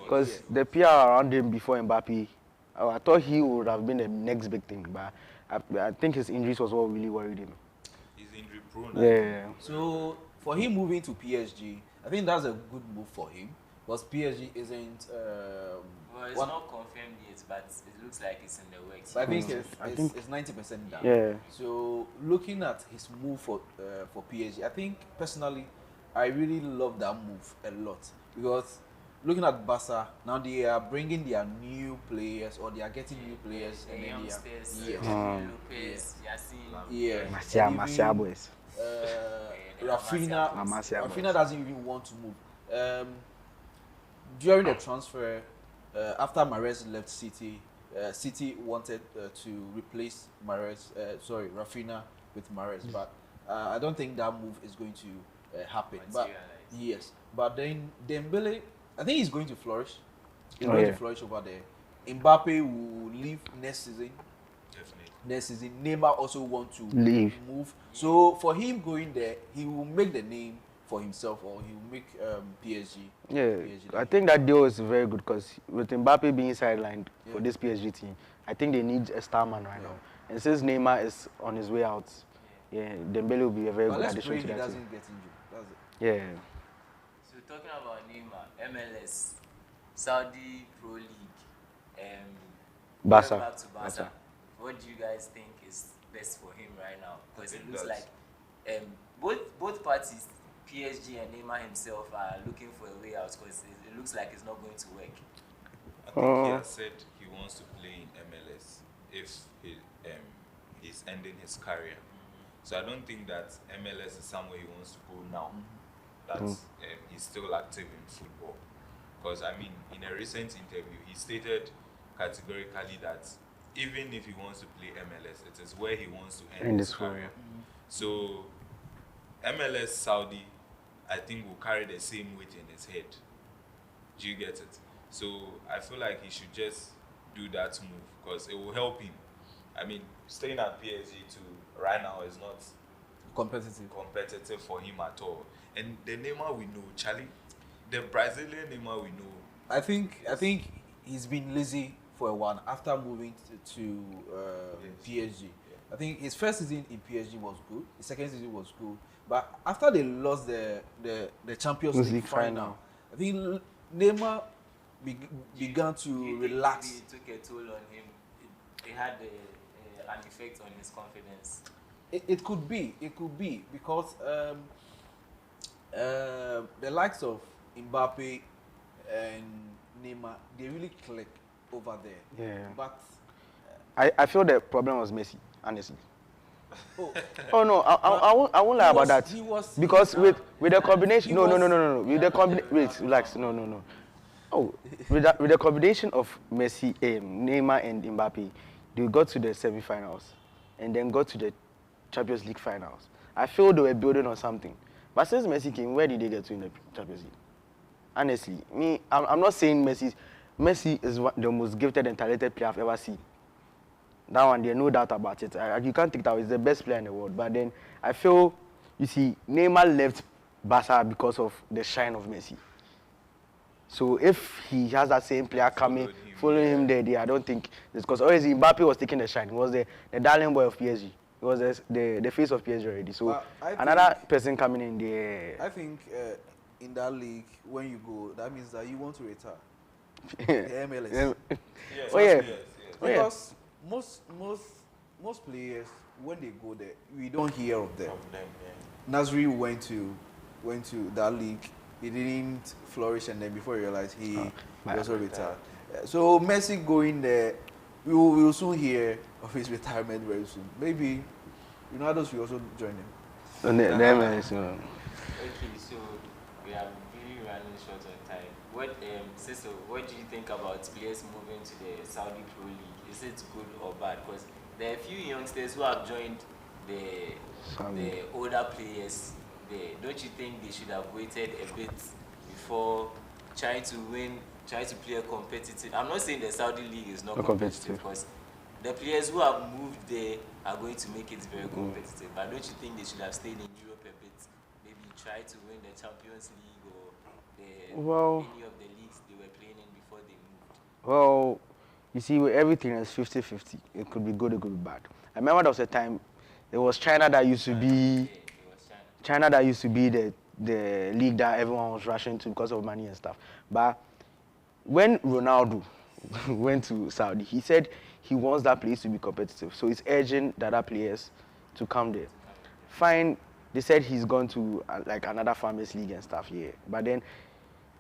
because the PR around him before Mbappe, I thought he would have been the next big thing, but I think his injuries was what really worried him. he's injury prone. Yeah. So for him moving to PSG, I think that's a good move for him because PSG isn't. Well, it's not confirmed yet, but it looks like it's in the works. But I think it's 90% done. Yeah. So looking at his move for PSG, I think personally, I really love that move a lot because looking at Barca now, they are bringing their new players or they are getting new players The and then youngsters, they are, Lopez, Yasin. Marcia boys. Rafinha doesn't even want to move. During the transfer, after Mahrez left City, City wanted to replace Rafinha with Mahrez, but I don't think that move is going to happen. But yes, but then Dembele, I think he's going to flourish. He's going to flourish over there. Mbappe will leave next season. Definitely. Next season, Neymar also want to Leave. move. So for him going there, he will make the name for himself, or he will make PSG. Yeah, PSG I think that deal is very good because with Mbappe being sidelined for this PSG team, I think they need a star man right now. And since Neymar is on his way out, Dembele will be a very But good let's addition pray to he that doesn't team. get injured. That's it. Yeah. So talking about Neymar, MLS, Saudi Pro League, Barca. going back to Barca. Barca. What do you guys think is best for him right now? Because it think looks like that's- both parties, PSG and Neymar himself, are looking for a way out because it looks like it's not going to work. I think he has said he wants to play in MLS if he's ending his career. So I don't think that MLS is somewhere he wants to go now. That he's still active in football. Because I mean, in a recent interview, he stated categorically that even if he wants to play MLS, it is where he wants to end his career. So MLS Saudi, I think, will carry the same weight in his head. Do you get it? So I feel like he should just do that move because it will help him. I mean, staying at PSG right now is not competitive for him at all. And the Neymar we know, Charlie, the Brazilian Neymar we know. I think he's been lazy for a while after moving to PSG. I think his first season in PSG was good. His second season was good. But after they lost the Champions League final, I think Neymar began to relax. It took a toll on him. It had an effect on his confidence. It could be because the likes of Mbappe and Neymar, they really click over there. Yeah. But I feel the problem was Messi, honestly. oh, Oh no, I won't lie about that. Because with the combination, no, with the wait, relax, no. Oh, with the combination of Messi, Neymar, and Mbappe, they got to the semi-finals, and then got to the Champions League finals. I feel they were building on something. But since Messi came, where did they get to in the Champions League? Honestly, I'm not saying Messi is the most gifted and talented player I've ever seen. That one, there's no doubt about it. You can't take that away. He's the best player in the world. But then I feel, you see, Neymar left Barca because of the shine of Messi. So if he has that same player coming, following him there, I don't think it's because always Mbappe was taking the shine. He was the darling boy of PSG. He was the face of PSG already. So another person coming in there. I think in that league, when you go, that means that you want to retire. The MLS. Yes, Oh yeah. yes. Because most players, when they go there, we don't hear of them. Nasri went to that league. He didn't flourish, and then before he realized he also retired. So Messi going there, we will soon hear of his retirement very soon. Maybe Ronaldo will also join him. Okay, so we are really running short on time. What, Cecil, what do you think about players moving to the Saudi Pro League? Is it good or bad? Because there are a few youngsters who have joined the older players there. Don't you think they should have waited a bit before trying to play a competitive? I'm not saying the Saudi League is not competitive because the players who have moved there are going to make it very competitive. But don't you think they should have stayed in Europe a bit? Maybe try to win the Champions League or any of the leagues they were playing in before they moved? Well, you see, with everything is 50-50. It could be good, it could be bad. I remember there was a time, it was China that used to be, China that used to be the league that everyone was rushing to because of money and stuff. But when Ronaldo went to Saudi, he said he wants that place to be competitive. So he's urging the other players to come there. Fine, they said he's gone to like another farmers league and stuff, yeah. But then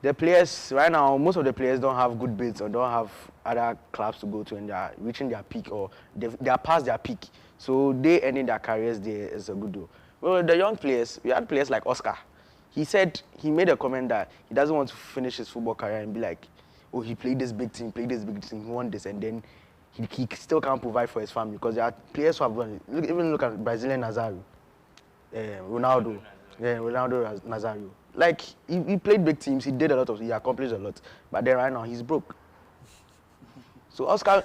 the players, right now, most of the players don't have good bids or don't have other clubs to go to and they are reaching their peak or they are past their peak. So they ending their careers there is a good deal. Well, the young players, we had players like Oscar. He said, he made a comment that he doesn't want to finish his football career and be like, oh, he played this big team, he won this, and then he still can't provide for his family because there are players who have won. Even look at Brazilian Nazario, Ronaldo Nazario. Like, he played big teams, he accomplished a lot, but then right now he's broke. So Oscar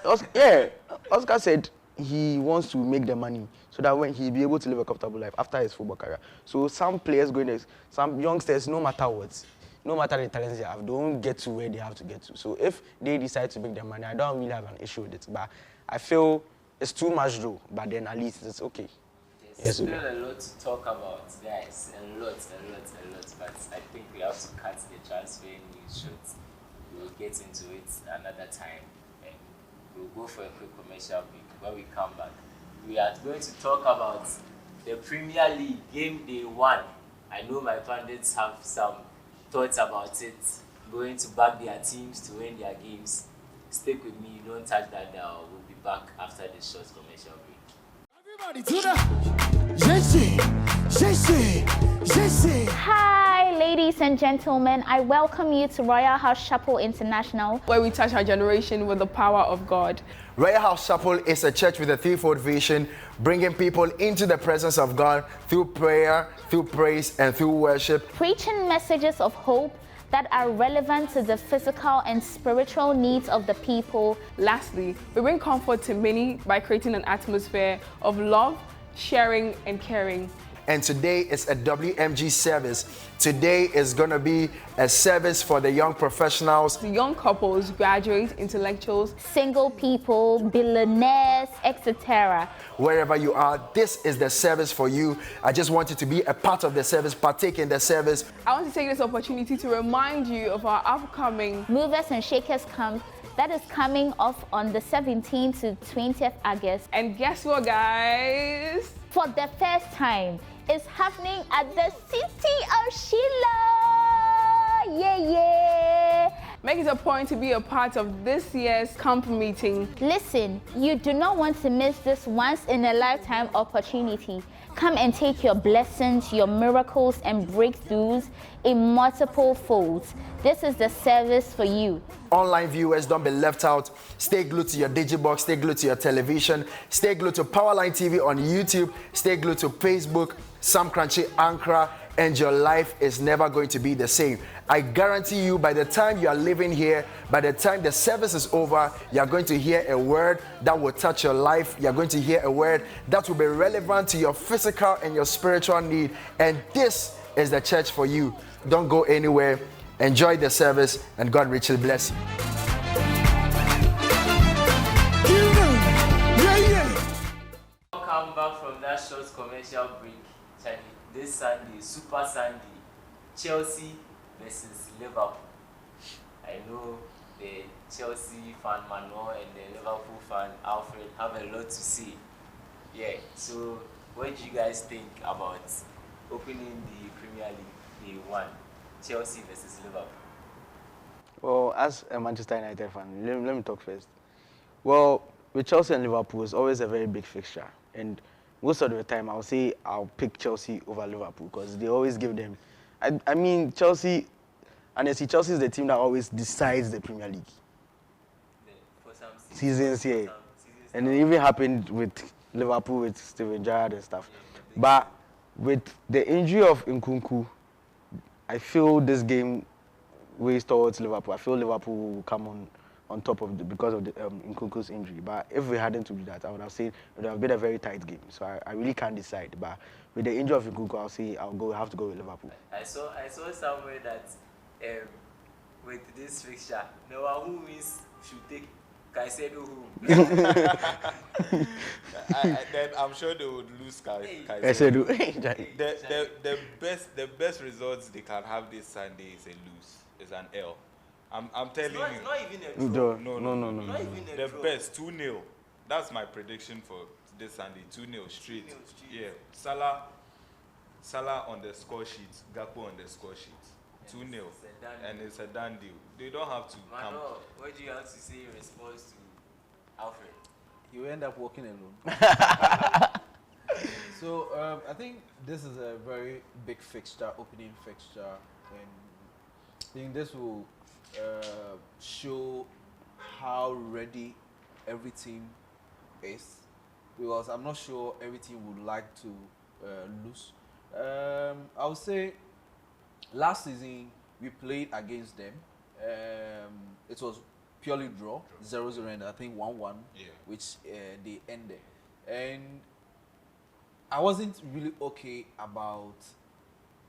said he wants to make the money so that when he'll be able to live a comfortable life after his football career. So some players some youngsters, no matter the talents they have, don't get to where they have to get to. So if they decide to make their money, I don't really have an issue with it. But I feel it's too much though, but then at least it's okay. There's still a lot to talk about, guys. A lot. But I think we have to cut the transfer news short. We'll get into it another time. And we'll go for a quick commercial break. When we come back, we are going to talk about the Premier League game day 1. I know my pundits have some thoughts about it, going to back their teams to win their games. Stick with me, don't touch that dial. We'll be back after this short commercial break. Everybody to the JC. Hi, ladies and gentlemen. I welcome you to Royal House Chapel International, where we touch our generation with the power of God. Royal House Chapel is a church with a threefold vision, bringing people into the presence of God through prayer, through praise, and through worship. Preaching messages of hope that are relevant to the physical and spiritual needs of the people. Lastly, we bring comfort to many by creating an atmosphere of love, sharing, and caring. And today is a WMG service. Today is going to be a service for the young professionals, the young couples, graduates, intellectuals, single people, billionaires, etc. Wherever you are, this is the service for you. I just want you to be a part of the service, partake in the service. I want to take this opportunity to remind you of our upcoming Movers and Shakers Camp that is coming off on the 17th to 20th August. And guess what, guys? for the first time is happening at the city of Shiloh. Yeah. Make it a point to be a part of this year's camp meeting. Listen, you do not want to miss this once-in-a-lifetime opportunity. Come and take your blessings, your miracles, and breakthroughs in multiple folds. This is the service for you. Online viewers, don't be left out. Stay glued to your digibox, stay glued to your television, stay glued to Powerline TV on YouTube, stay glued to Facebook, Sam Crunchy, Ankara, and your life is never going to be the same. I guarantee you, by the time you are living here, by the time the service is over, you are going to hear a word that will touch your life. You are going to hear a word that will be relevant to your physical and your spiritual need. And this is the church for you. Don't go anywhere. Enjoy the service, and God richly bless you. Come back from that short commercial break, Charlie. This Sunday, Super Sunday, Chelsea versus Liverpool. I know the Chelsea fan Manuel and the Liverpool fan Alfred have a lot to say. Yeah, so what do you guys think about opening the Premier League Day 1, Chelsea versus Liverpool? Well, as a Manchester United fan, let me talk first. Well, with Chelsea and Liverpool, it's always a very big fixture. And most of the time, I'll say I'll pick Chelsea over Liverpool because they always give them. I mean, Chelsea, honestly, Chelsea is the team that always decides the Premier League. For some Seasons, yeah. And it even happened with Liverpool with Steven Gerrard and stuff. But with the injury of Nkunku, I feel this game weighs towards Liverpool. I feel Liverpool will come on top of because of the Nkunku's injury. But if we hadn't to do that, I would have said it would have been a very tight game. So I really can't decide. But with the injury of Nkunku, I'll say have to go with Liverpool. I saw somewhere that with this fixture, no one who wins should take Caicedo home. Then I'm sure they would lose Caicedo. The best results they can have this Sunday is an L. I'm telling you. It's not even a draw. No. Not even a The draw. best 2-0. That's my prediction for this Sunday. 2-0 straight. Yeah. Salah on the score sheet. Gakpo on the score sheet. 2-0. And it's a done deal. They don't have to come. Mano, what do you have to say in response to Alfred? You end up walking alone. So I think this is a very big fixture, opening fixture, and I think this will show how ready every team is, because I'm not sure every team would like to lose. I would say last season we played against them. It was purely draw, 0-0, and I think 1-1, which they ended. And I wasn't really okay about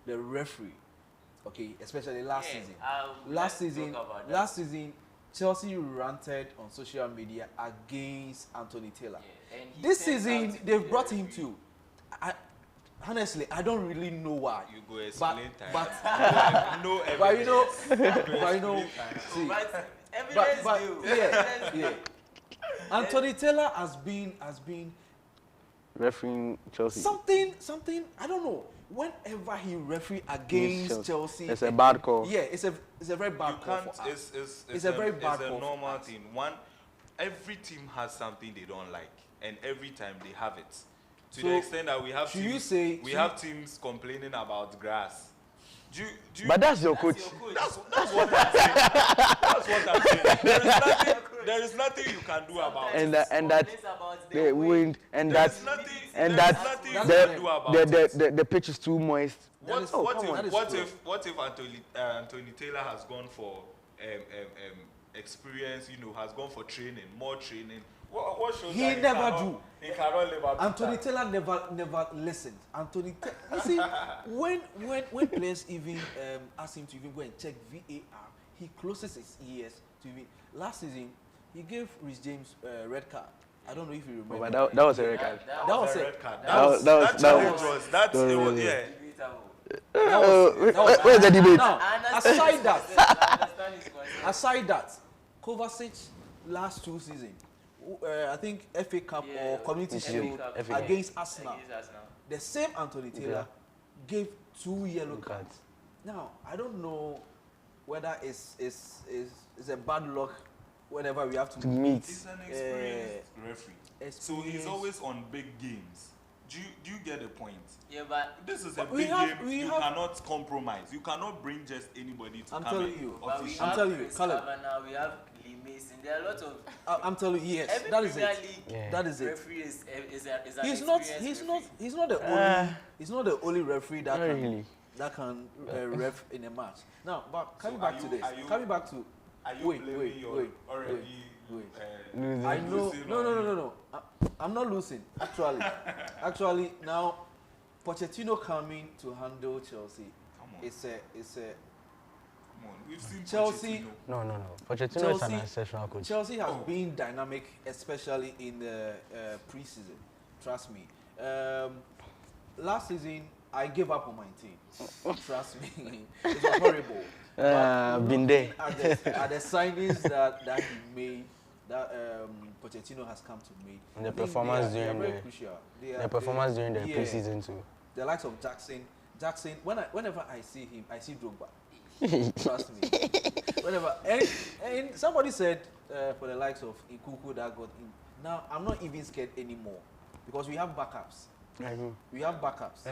the referee. Okay, especially last season. Last season, Chelsea ranted on social media against Anthony Taylor. Yeah, This season, they've brought him too. Honestly, I don't really know why. You go explain but no evidence. but you know, see, yeah. Anthony Taylor has been Refereeing Chelsea. Something. I don't know. Whenever he referee against Chelsea, it's a bad call. Yeah, it's a very bad call for us. It's a very bad call. It's a normal thing. Every team has something they don't like, and every time they have it. To the extent that we have teams complaining about grass. But that's your coach. That's what I'm saying. That's what I'm saying. There is nothing you can do about it. And that the wind and There's that nothing and you that can do about it. the pitch is too moist. What if Anthony Taylor has gone for experience? Has gone for training, more training. What shows he that never do. He cannot live up to Anthony that. Taylor never listens. You see, when players even ask him to even go and check VAR, he closes his ears to even. Last season, he gave Rhys James red card. I don't know if you remember. But that was a red card. That was a red card. Where's the debate? Now, aside that, Kovacic last 2 seasons, I think FA Cup or Community Shield FA against Arsenal. The same Anthony Taylor gave 2 yellow cards. Now, I don't know whether it's a bad luck whenever we have to meet. He's an experienced referee. So he's always on big games. Do you get the point? Yeah, but this is a big game. You cannot compromise. You cannot bring just anybody to come in. I'm telling you, now we have Lee Mason. There are a lot of. I'm telling you, yes, that is it. That is it. Referee is he's not the only referee that can ref in a match. Now, but coming back to this, Are you blaming your already? I know. No. I'm not losing. Actually, now Pochettino coming to handle Chelsea. It's a. Come on, we've seen Chelsea. Pochettino. No. Pochettino is an exceptional coach. Chelsea has been dynamic, especially in the pre-season. Trust me. Last season, I gave up on my team. Trust me, it was horrible. Been there. At the signings that he made, that Pochettino has come to make. And the performance during the preseason too. The likes of Jackson, whenever I see him, I see Drogba. Trust me. Whenever and somebody said for the likes of Nkunku that got in. Now I'm not even scared anymore because we have backups. We have backups.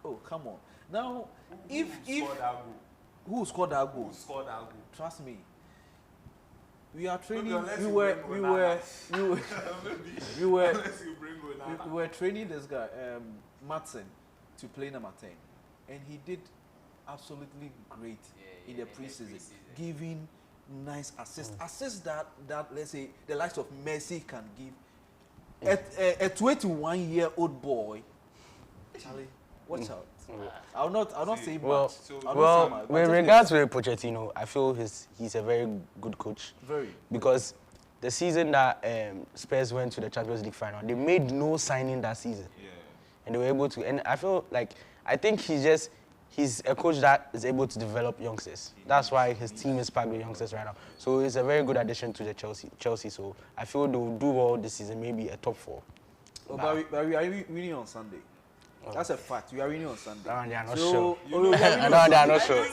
Oh, come on. Now, who scored that goal? Trust me. We are training. We were training this guy, Madsen, to play number 10, and he did absolutely great in the preseason, giving nice assists. Assists that let's say the likes of Messi can give. A 21-year-old boy, Charlie, watch out. I'll not say much. With regards to Pochettino, I feel he's a very good coach. Because the season that Spurs went to the Champions League final, they made no signing that season, and they were able to. And I think he's a coach that is able to develop youngsters. That's why his team is packed with youngsters right now. So it's a very good addition to the Chelsea. So I feel they'll do well this season, maybe a top 4. But we are winning on Sunday. That's a fact. We are winning on Sunday. They are not sure. They are not sure.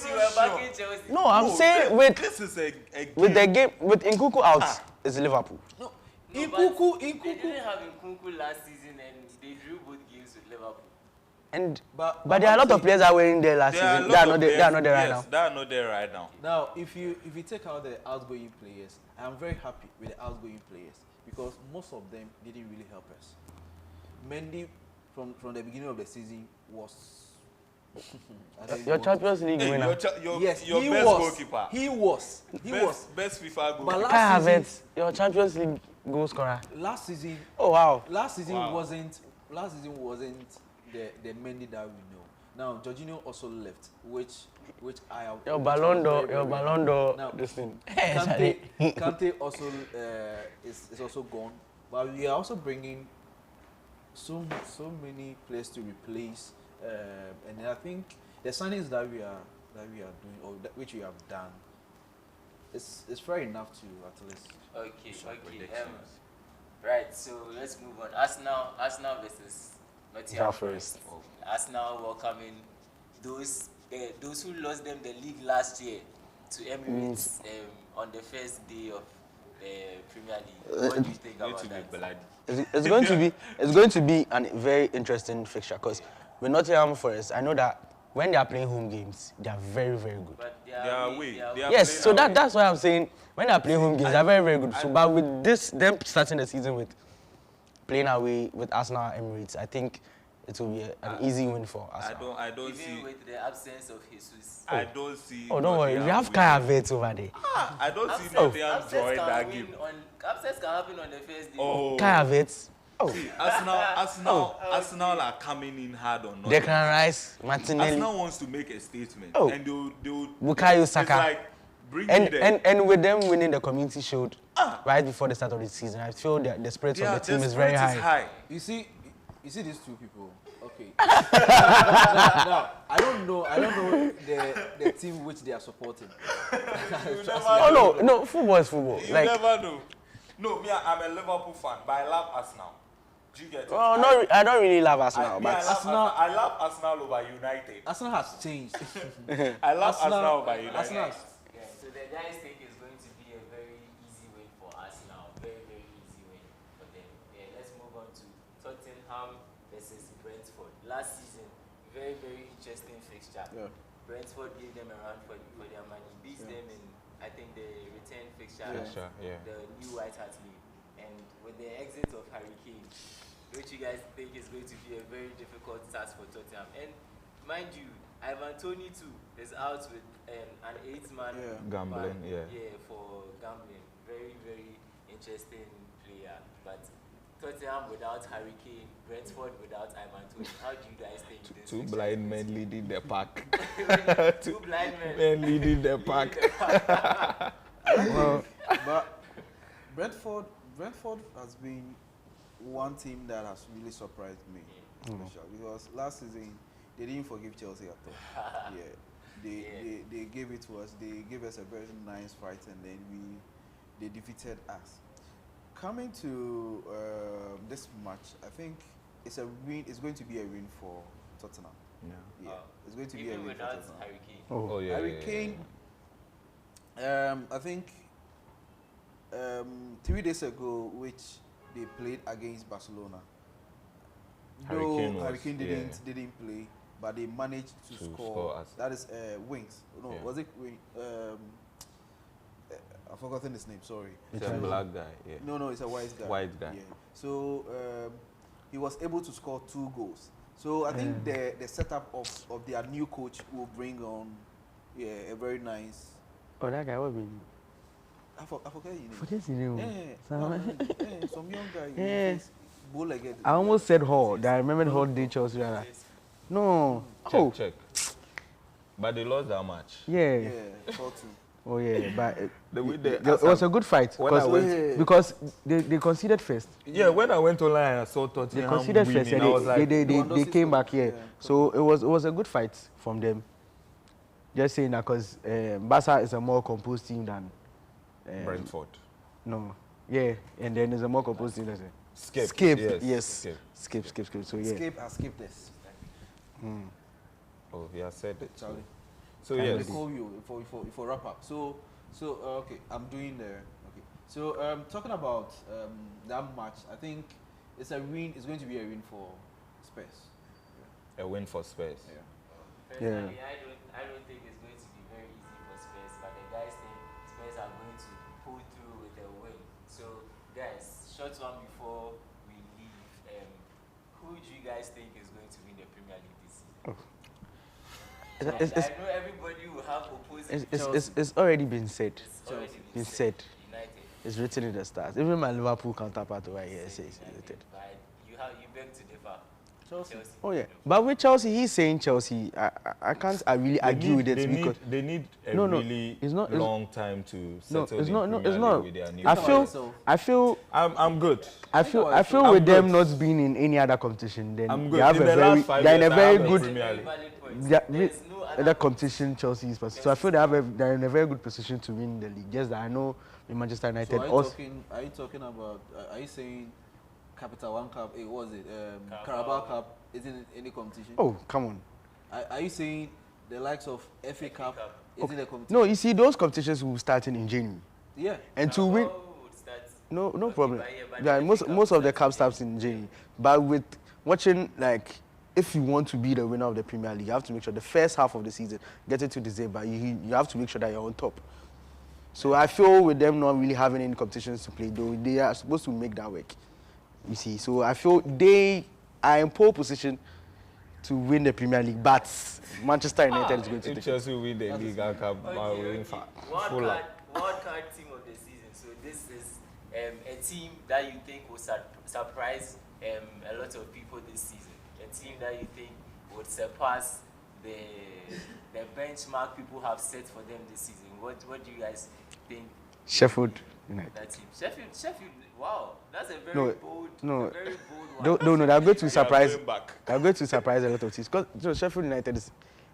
No, I'm saying this is a game. With the game with Nkunku out, it's Liverpool. No, Nkunku. They didn't have Nkunku last season, and they drew both games with Liverpool. But there are a lot of players that were in there last season. They are not there right now. They are not there right now. Now, if you take out the outgoing players, I am very happy with the outgoing players because most of them didn't really help us. Mendy, from the beginning of the season, was your Champions League winner. Yes, your best goalkeeper. He was best FIFA goalkeeper. But last season, your Champions League goal scorer. Last season. Oh wow. Last season wasn't the Mendy that we know. Now Jorginho also left, which I have. Your Ballon d'Or. Now, this thing. Kante also is also gone, but we are also bringing so many players to replace, and I think the signings that we are doing or which we have done, it's fair enough to at least. Okay. Right. So let's move on. Arsenal versus Nottingham Forest. Arsenal welcoming those who lost them the league last year to Emirates on the first day of the Premier League. What do you think about that? It's going to be a very interesting fixture because with Nottingham Forest, I know that when they are playing home games, they are very, very good. But they are away. Yes, so that's why I'm saying when they are playing home games, they are very, very good. So, but with them starting the season with playing away with Arsenal Emirates, I think it will be an easy win for Arsenal. I don't Even see. with the absence of Jesus. I don't see. Oh, don't worry. We have Kai Havertz over there. I don't see Nottingham drawing that game. Absence can happen on the first day. Oh. Kai Havertz. Arsenal are coming in hard on Declan Rice, Martinelli. Arsenal wants to make a statement, and they'll Bukayo Saka. It's like bring me there. And with them winning the Community Shield right before the start of the season, I feel that the spirit of the team is very high. You see these two people. Okay. now, I don't know the team which they are supporting. No, football is football. You never know. No, me, I'm a Liverpool fan, but I love Arsenal. Do you get it? Well, no, I don't really love Arsenal, but I love Arsenal over United. Arsenal has changed. I love Arsenal over United. Arsenal. Yeah, so the guys think it's going to be a very easy win for Arsenal. Very, very easy win for them. Yeah, let's move on to Tottenham versus Brentford. Last season, very, very interesting fixture. Yeah. Brentford gave them a run for their money, beats them in, I think, the return fixture, the new White Hart League. And with the exit of Harry Kane, which you guys think is going to be a very difficult task for Tottenham. And mind you, Ivan Toney too is out with an 8-man Gambling, for gambling. Very, very interesting player. But Tottenham without Harry Kane, Brentford without Ivan Toney. How do you guys think this? Two blind men leading the pack. Two blind men leading the pack. Well, but Brentford has been one team that has really surprised me, because last season they didn't forgive Chelsea at all. They gave it to us. They gave us a very nice fight, and then they defeated us. Coming to this match, I think it's a win. It's going to be a win for Tottenham. It's going to be a win for Tottenham. Harry Kane. Harry Kane. I think 3 days ago, which they played against Barcelona. Harry Kane didn't play, but they managed to score. That is Wings. No, was it Wings? I've forgotten his name. Sorry. It's a black guy. Yeah. No, it's a white guy. White guy. Yeah. So he was able to score 2 goals. So I think the setup of their new coach will bring on a very nice. Oh, that guy, what mean? I forget your name. Forget your name. Some young guy. Bow-legged. I almost said Hall. I remembered Hall did Chelsea. No. Check. But they lost that match. Yeah. 4-2. Oh yeah, but it was a good fight because they conceded first. Yeah, when I went online, I saw Tottenham. They conceded first, and they came back here. Yeah. So it was a good fight from them. Just saying that because Barca is a more composed team than Brentford. No, and then there's a more composed team. Skip. Yes. Skip. So yeah. Skip has skipped this. Oh, he has said it. Charlie. So I yes. will call you for wrap up. So okay, I'm doing the okay. So talking about that match, I think it's a win. It's going to be a win for Spurs. A win for Spurs. Personally, I don't think it's going to be very easy for Spurs, but the guys think Spurs are going to pull through with a win. So guys, short one before we leave. Who do you guys think is going to win the Premier League this season? I know everybody will have opposing. It's already been said. It's already been said. United. It's written in the stars. Even my Liverpool counterpart over here says United. But you beg to differ. Chelsea. Oh yeah, but with Chelsea, he's saying Chelsea. I can't. I really argue with it because they need a really long time to settle with their new I feel. I'm good. I feel with them not being in any other competition, then I'm good. they have they're in a very good. There's no other competition Chelsea is, so I feel they're in a very good position to win the league. Just that I know in Manchester United. So are you talking about? Are you saying Capital One Cup? What was it? Carabao Cup isn't any competition? Oh, come on. Are you saying the likes of FA Cup isn't a competition? No, you see, those competitions will start in January. Yeah. And to win, no problem. Yeah, most of the cup starts in January. But with watching, like, if you want to be the winner of the Premier League, you have to make sure the first half of the season, get it to December, you have to make sure that you're on top. So I feel with them not really having any competitions to play, though they are supposed to make that work. You see, so I feel they are in pole position to win the Premier League, but Manchester United is going to if Chelsea win the league, I'll come full up. Wild card team of the season. So this is a team that you think will surprise a lot of people this season. A team that you think would surpass the benchmark people have set for them this season. What do you guys think? Sheffield United. That team. Sheffield. Wow, that's a very bold one. No, they're going to surprise. They're going to surprise a lot of teams. Because Sheffield United is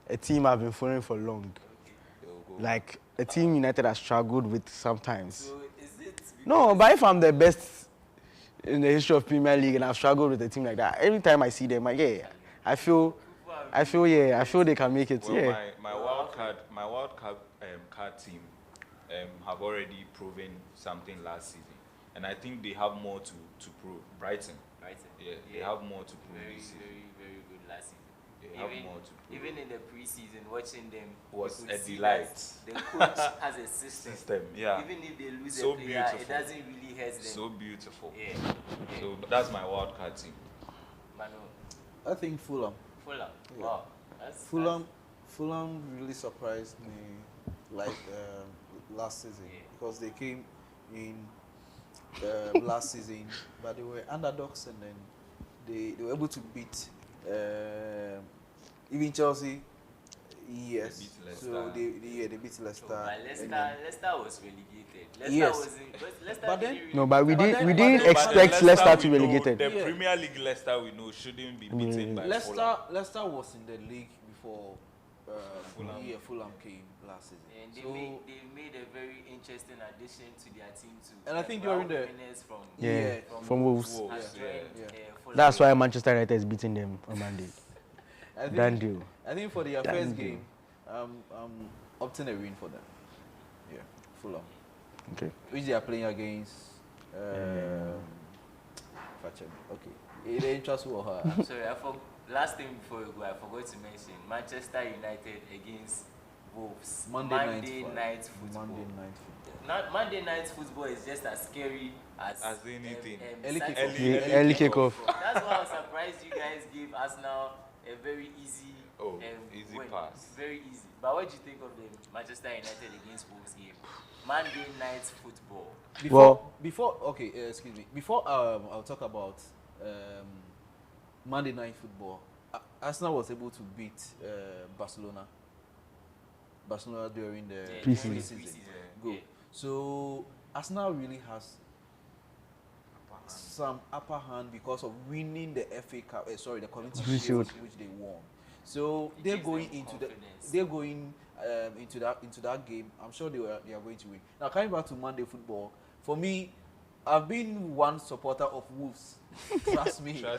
a team I've been following for long. Like a team United has struggled with sometimes. So is it No, but if I'm the best in the history of Premier League and I've struggled with a team like that, every time I see them, I feel they can make it. Well, Yeah. my wild card team have already proven something last season, and I think they have more to prove. Brighton. Yeah, they have more to prove this season. Very good last season. They have more to prove. Even in the preseason, watching them Was you could a see delight. that the coach has a system. Yeah. Even if they lose So a player, beautiful. it doesn't really hurt them. So beautiful. Yeah. So that's my wild card team. Manu, I think Fulham. Fulham. Yeah. Wow. Fulham really surprised me like last season because they came in last season, but they were underdogs and then they were able to beat even Chelsea. Yes, They beat Leicester. so they beat Leicester. But and then- Leicester was relegated. Leicester Yes. Leicester But then- didn't No, but we But then- didn't but then expect Leicester to be we know, relegated. The Yeah. Premier League Leicester we know shouldn't be beaten by Leicester was in the league before Fulham came last season. And So- they made a very interesting addition to their team too. And I think Raul during the- Jimenez from Yeah, from Wolves. has Yeah. joined, Yeah. Fulham. That's why Manchester United is beating them on Monday. I think- Done deal. I think for their Done first deal. game, opting a win for them. Yeah, Fulham. Okay. Which they are playing against. Okay. The interest will her. Sorry, last thing before we go, I forgot to mention Manchester United against Wolves. Monday night football. Monday night football is just as scary as anything. Early Saturday kickoff. Early kickoff. That's why I was surprised you guys gave Arsenal a very easy easy win. pass. Very easy. But what do you think of the Manchester United against Wolves game? Monday night football. Before I'll talk about Monday night football. Arsenal was able to beat Barcelona during the Pre-season. Go. So Arsenal really has some upper hand because of winning the FA Cup. The Community Shield, which they won. So they're going into that game. I'm sure they are going to win. Now coming back to Monday football, for me, I've been one supporter of Wolves. Trust me. No.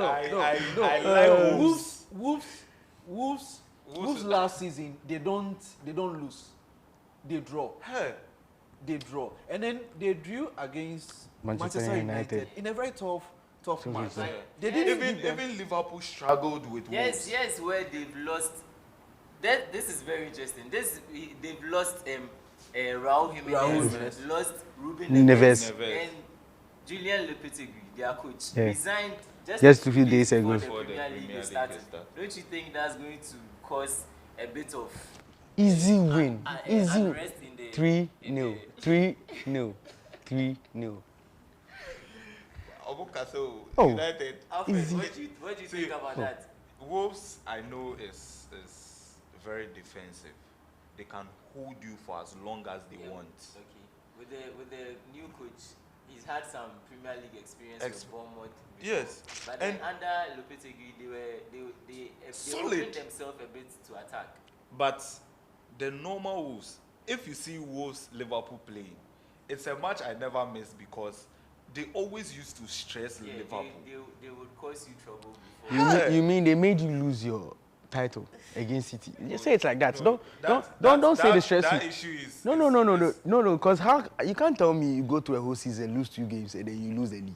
I like Wolves. Wolves last season they don't lose. They draw. They draw. And then they drew against Manchester United in a very tough match. They didn't even Liverpool struggled with Wolves. Yes, where they've lost. This is very interesting. They've lost Raul Jimenez, lost Ruben Neves. and Julian Lopetegui, their coach, Yeah. resigned Just a few days ago. before the Premier League started. Don't you think that's going to cause a bit of Easy win. Easy. unrest in the 3-0. 3-0. 3-0. Oh. United. Alfred, Easy. what do you think about that? Wolves, I know, is very defensive. They can hold you for as long as they want. Okay. With the new coach, he's had some Premier League experience with Bournemouth. Yes. But And then under Lopetegui, they Solid. opened themselves a bit to attack. But the normal Wolves, if you see Wolves Liverpool playing, it's a match I never miss because they always used to stress Liverpool. They would cause you trouble before. You mean they made you lose your title against City? You say it like that. No, Don't say the stress. That issue is No. Because how you can't tell me you go to a whole season, lose 2 games, and then you lose the league.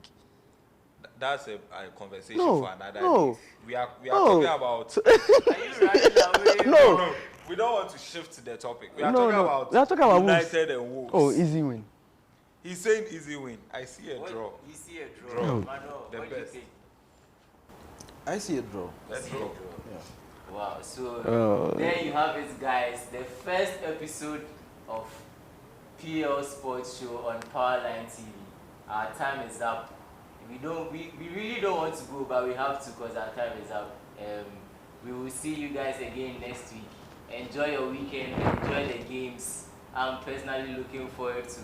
That's a conversation No, for another no. day. We are No. talking about. Are you running away? No. We don't want to shift to the topic. We are No, talking no. about We are talking about Wolves. United and Wolves. Oh, easy win. He's saying easy win. I see a draw. You see a draw. Draw. Mano, The what do you best. think? I see a draw. Let's draw. Wow, so there you have it, guys. The first episode of PL Sports Show on Powerline TV. Our time is up. We really don't want to go, but we have to because our time is up. We will see you guys again next week. Enjoy your weekend. Enjoy the games. I'm personally looking forward to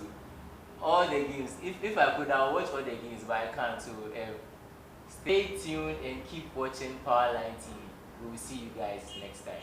all the games. If I could, I'll watch all the games, but I can't. So stay tuned and keep watching Powerline TV. We will see you guys next time.